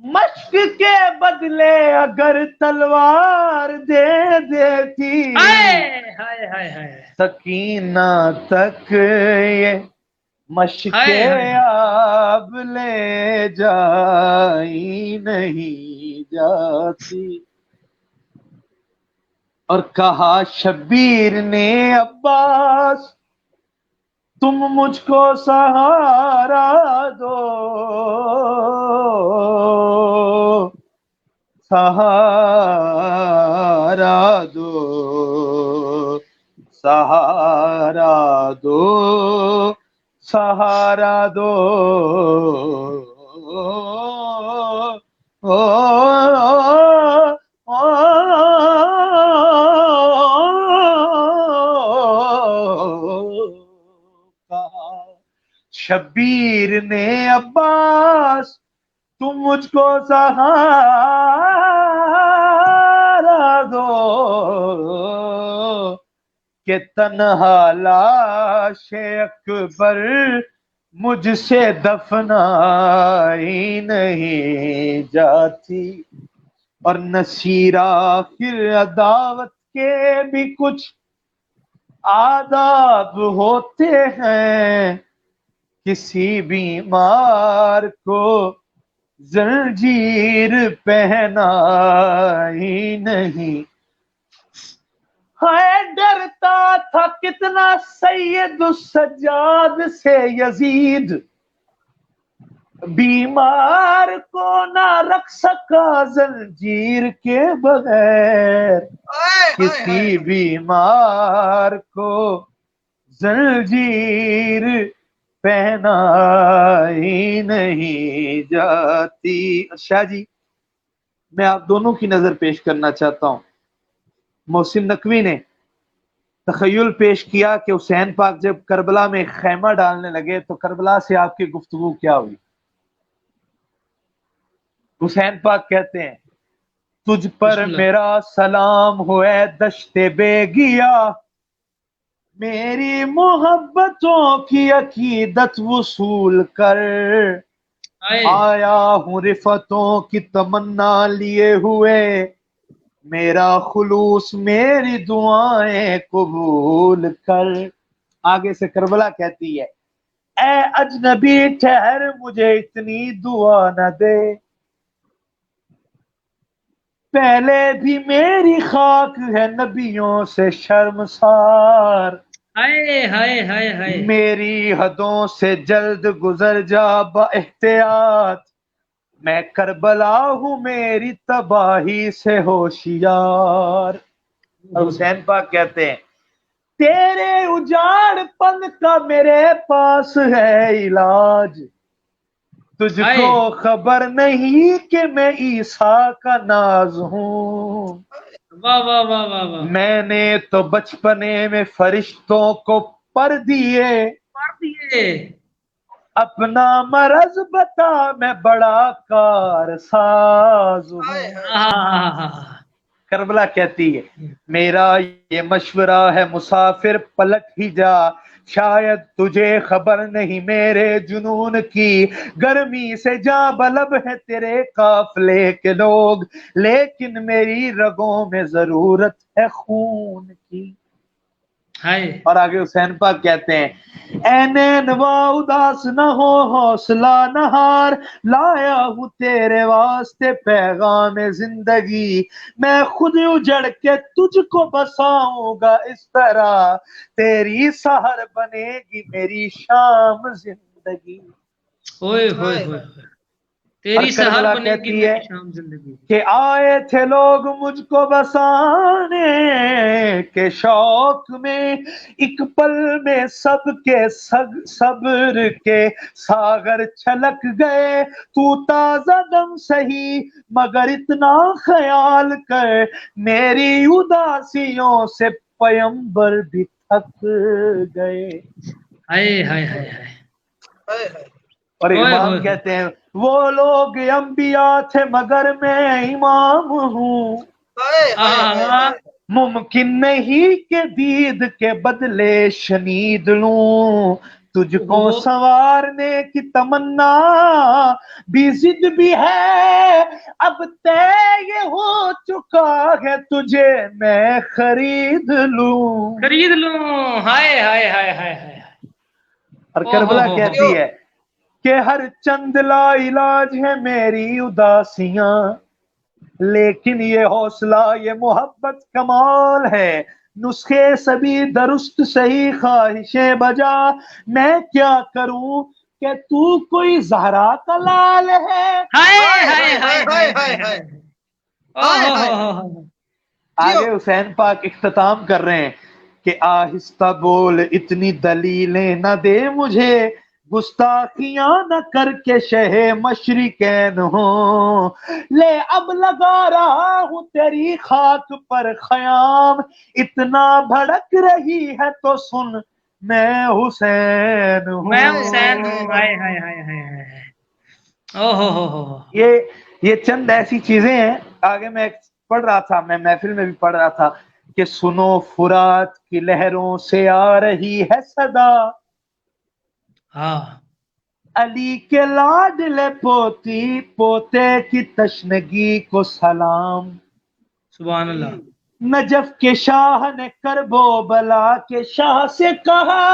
مشق کے بدلے اگر تلوار دے دیتی، ہائے ہائے ہائے ہائے سکینہ تک یہ مشق ہائے ہائے. آب لے جائی نہیں جاتی. اور کہا شبیر نے عباس تم مجھ کو سہارا دو، سہارا دو، سہارا دو، سہارا دو، شبیر نے عباس تم مجھ کو سہارا دو کہ تنہا لاش اکبر مجھ سے دفنائی نہیں جاتی. اور نصیر آخر عداوت کے بھی کچھ آداب ہوتے ہیں، کسی بیمار کو زنجیر پہنائی نہیں. ہائے ڈرتا تھا کتنا سید السجاد سے یزید، بیمار کو نہ رکھ سکا زنجیر کے بغیر، کسی بیمار کو زنجیر پہنائی نہیں جاتی. شاہ جی میں آپ دونوں کی نظر پیش کرنا چاہتا ہوں. محسن نقوی نے تخیل پیش کیا کہ حسین پاک جب کربلا میں خیمہ ڈالنے لگے تو کربلا سے آپ کی گفتگو کیا ہوئی. حسین پاک کہتے ہیں تجھ پر بسم اللہ۔ میرا سلام ہو اے دشت بے گیا، میری محبتوں کی عقیدت وصول کر، آئے آیا ہوں رفتوں کی تمنا لیے ہوئے، میرا خلوص میری دعائیں قبول کر۔ آگے سے کربلا کہتی ہے اے اجنبی ٹھہر مجھے اتنی دعا نہ دے، پہلے بھی میری خاک ہے نبیوں سے شرمسار، ہائے ہائے ہائے ہائے میری حدوں سے جلد گزر جا با احتیاط، میں کربلا ہوں میری تباہی سے ہوشیار۔ اور حسین پاک کہتے ہیں تیرے اجاڑ پن کا میرے پاس ہے علاج، تجھ ہائے کو خبر نہیں کہ میں عیسیٰ کا ناز ہوں، واہ واہ واہ واہ واہ میں نے تو بچپنے میں فرشتوں کو پر دیے، مار دیے اپنا مرض بتا میں بڑا کار ساز ہوں۔ کربلا کہتی ہے میرا یہ مشورہ ہے مسافر پلٹ ہی جا، شاید تجھے خبر نہیں میرے جنون کی، گرمی سے جاں بلب ہے تیرے قافلے کے لوگ، لیکن میری رگوں میں ضرورت ہے خون کی۔ ہائے اور آگے حسین پاک کہتے ہیں اے نینوا اداس نہ ہو حوصلہ نہار، لایا ہوں تیرے واسطے پیغام زندگی، میں خود اجڑ کے تجھ کو بساؤں گا اس طرح، تیری سحر بنے گی میری شام زندگی۔ ہوئے ہوئے ہوئے ہوئے تیری اور سحر کربلا بنے گی کہتی ہے میری شام زندگی۔ کہ آئے تھے لوگ مجھ کو بسانے کے شوق میں، ایک پل میں سب کے صبر کے ساغر چھلک گئے، تو تازہ دم سہی مگر اتنا خیال کر، میری اداسیوں سے پیمبر بھی تھک گئے۔ ہائے ہائے ہائے ہائے اور ہوئے ہوئے امام ہوئے کہتے ہیں وہ لوگ انبیاء تھے مگر میں امام ہوں، ممکن نہیں کہ دید کے بدلے شنید لوں، تجھ کو سنوارنے کی تمنا بھی ضد بھی ہے، اب طے یہ ہو چکا ہے تجھے میں خرید لوں۔ خرید لوں ہائے ہائے ہائے ہائے ہائے اور کربلا کہتی ہے کہ ہر چند لا علاج ہے میری اداسیاں، لیکن یہ حوصلہ یہ محبت کمال ہے، نسخے سبھی درست صحیح خواہشیں بجا، میں کیا کروں کہ تو کوئی زہرا کا لال ہے۔ ہائے ہائے ہائے ہائے آگے حسین پاک اختتام کر رہے ہیں کہ آہستہ بول اتنی دلیلیں نہ دے مجھے، گستاخیاں نہ کر کے شہ مشرقین ہوں، لے اب لگا رہا ہوں تیری خاک پر خیام، اتنا بھڑک رہی ہے تو سن میں حسین ہوں۔ میں حسین ہوں ہائے ہائے ہائے ہائے ہو یہ چند ایسی چیزیں ہیں۔ آگے میں پڑھ رہا تھا، میں محفل میں بھی پڑھ رہا تھا کہ سنو فرات کی لہروں سے آ رہی ہے صدا، ہاں علی کے لاڈلے پوتی پوتے کی تشنگی کو سلام، سبحان اللہ نجف کے شاہ نے کربو بلا کے شاہ سے کہا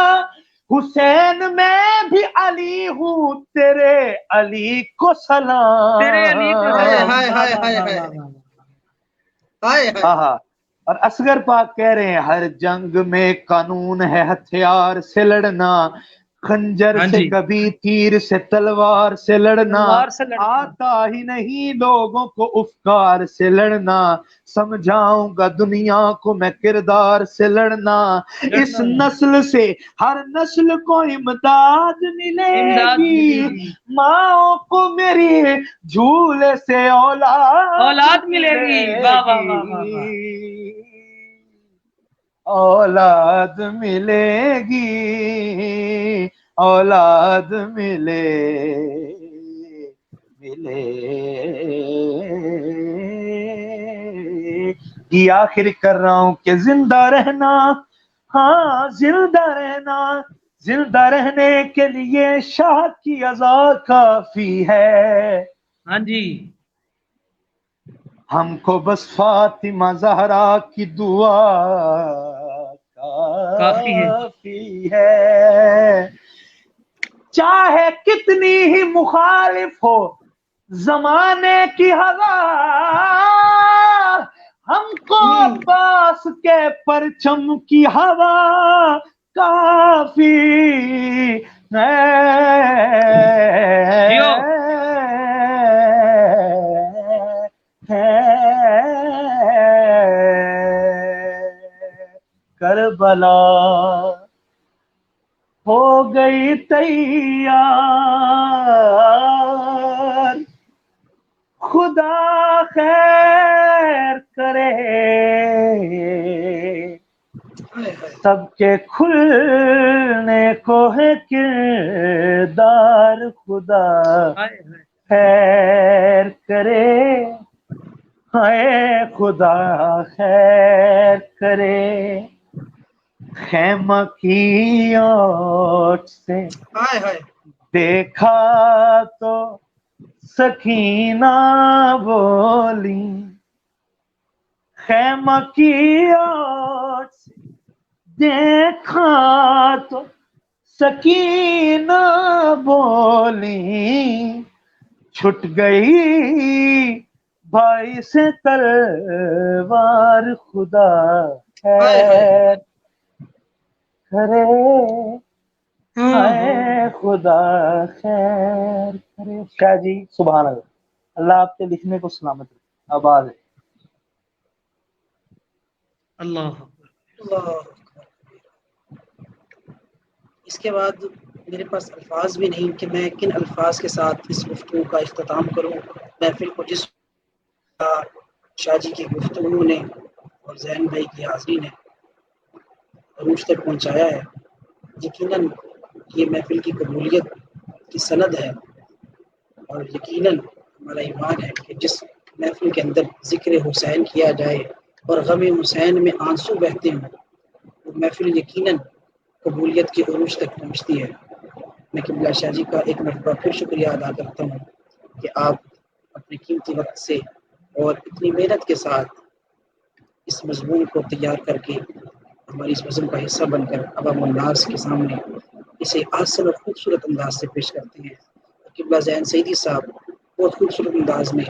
حسین میں بھی علی ہوں تیرے علی کو سلام۔ تیرے علی کو اور اصغر پاک کہہ رہے ہیں ہر جنگ میں قانون ہے ہتھیار سے لڑنا، خنجر سے کبھی تیر سے تلوار سے لڑنا، آتا ہی نہیں لوگوں کو افکار سے لڑنا، سمجھاؤں گا دنیا کو میں کردار سے لڑنا، اس نسل سے ہر نسل کو امداد ملے گی، ماں کو میری جھولے سے اولاد ملے گی، اولاد ملے گی، اولاد ملے یہ آخر کر رہا ہوں کہ زندہ رہنا، ہاں زندہ رہنا، زندہ رہنے کے لیے شاہ کی عزا کافی ہے، ہاں جی، ہم کو بس فاطمہ زہرا کی دعا کافی ہے۔ کافی ہے، چاہے کتنی ہی مخالف ہو زمانے کی ہوا، ہم کو عباس کے پرچم کی ہوا کافی جیو کربلا ہو گئی تیار، خدا خیر کرے، سب کے کھلنے کو ہے کردار، خدا خیر کرے، ہائے خدا خیر کرے، خیمہ کی اوٹ سے دیکھا تو سکینہ بولی، خیمہ کی اوٹ سے دیکھا تو سکینہ بولی، چھٹ گئی بھائی سے تلوار، خدا خیر کرے، ہائے خدا خیر کرے۔ شاہ جی سبحان اللہ، اللہ آپ کے لکھنے کو سلامت رکھے، آباد ہے۔ اللہ اللہ اس کے بعد میرے پاس الفاظ بھی نہیں کہ میں کن الفاظ کے ساتھ اس گفتگو کا اختتام کروں۔ محفل کو جس شاہ جی کی گفتگو نے اور زین بھائی کی حاضری نے عروج تک پہنچایا ہے، یقیناً یہ محفل کی قبولیت کی سند ہے، اور یقیناً ہمارا ایمان ہے کہ جس محفل کے اندر ذکر حسین کیا جائے اور غم حسین میں آنسو بہتے ہوں، وہ محفل یقیناً قبولیت کی عروج تک پہنچتی ہے۔ میں قبلہ شاہ جی کا ایک مرتبہ پھر شکریہ ادا کرتا ہوں کہ آپ اپنے قیمتی وقت سے اور اتنی محنت کے ساتھ اس مضمون کو تیار کر کے ہماری اس مضمون کا حصہ بن کر عوام الناس کے سامنے اسے آسن اور خوبصورت انداز سے پیش کرتے ہیں۔ قبلہ زین سیدی صاحب بہت خوبصورت انداز میں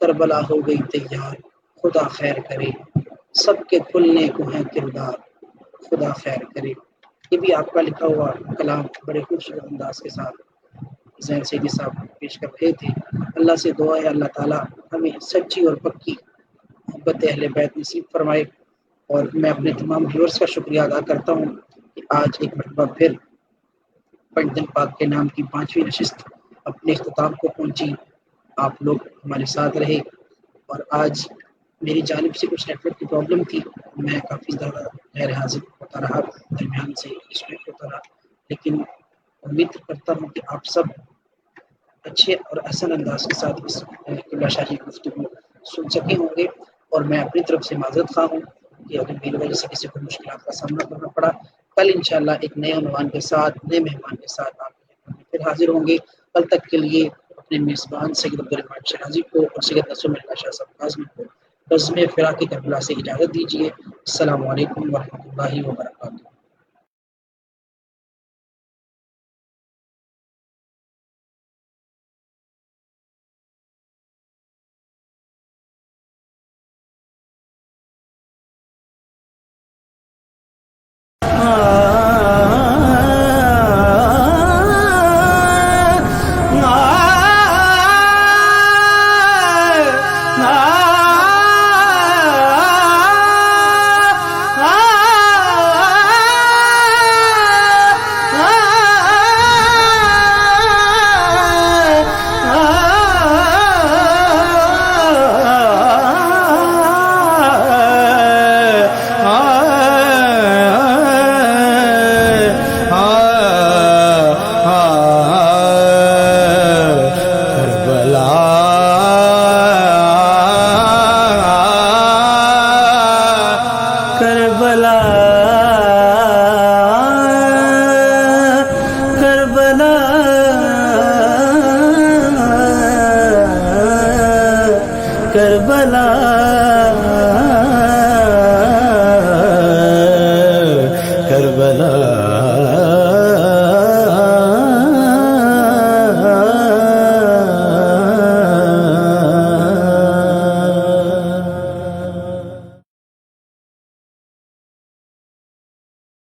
کربلا ہو گئی تیار، خدا خیر کرے، سب کے کھلنے کو ہے کردار، خدا خیر کرے۔ یہ بھی آپ کا لکھا ہوا کلام بڑے خوبصورت انداز کے ساتھ زین سیدی صاحب پیش کر رہے تھے۔ اللہ سے دعا ہے اللہ تعالیٰ ہمیں سچی اور پکی محبت اہل بیت نصیب فرمائے، اور میں اپنے تمام ویورز کا شکریہ ادا کرتا ہوں کہ آج ایک مرتبہ پھر پنج دل پاک کے نام کی 5ویں نشست اپنے اختتام کو پہنچی۔ آپ لوگ ہمارے ساتھ رہے، اور آج میری جانب سے کچھ نیٹ ورک کی پرابلم تھی، میں کافی زیادہ غیر حاضر ہوتا رہا، درمیان سے ڈسکنیکٹ ہوتا رہا، لیکن امید کرتا ہوں کہ آپ سب اچھے اور احسن انداز کے ساتھ اس قبلہ شاہی گفتگو سن سکے ہوں گے، اور میں اپنی طرف سے معذرت خواہ ہوں کہ اگر میری وجہ سے کسی کو مشکلات کا سامنا کرنا پڑا۔ کل انشاءاللہ ایک نئے عنوان کے ساتھ، نئے مہمان کے ساتھ آپ پھر حاضر ہوں گے۔ کل تک کے لیے اپنے میزبان سید عبدالرحمن شیرازی کو اور سید نصر اللہ شاہ صاحب کاظمی کو بزم فراق کربلا سے اجازت دیجیے۔ السلام علیکم ورحمۃ اللہ وبرکاتہ۔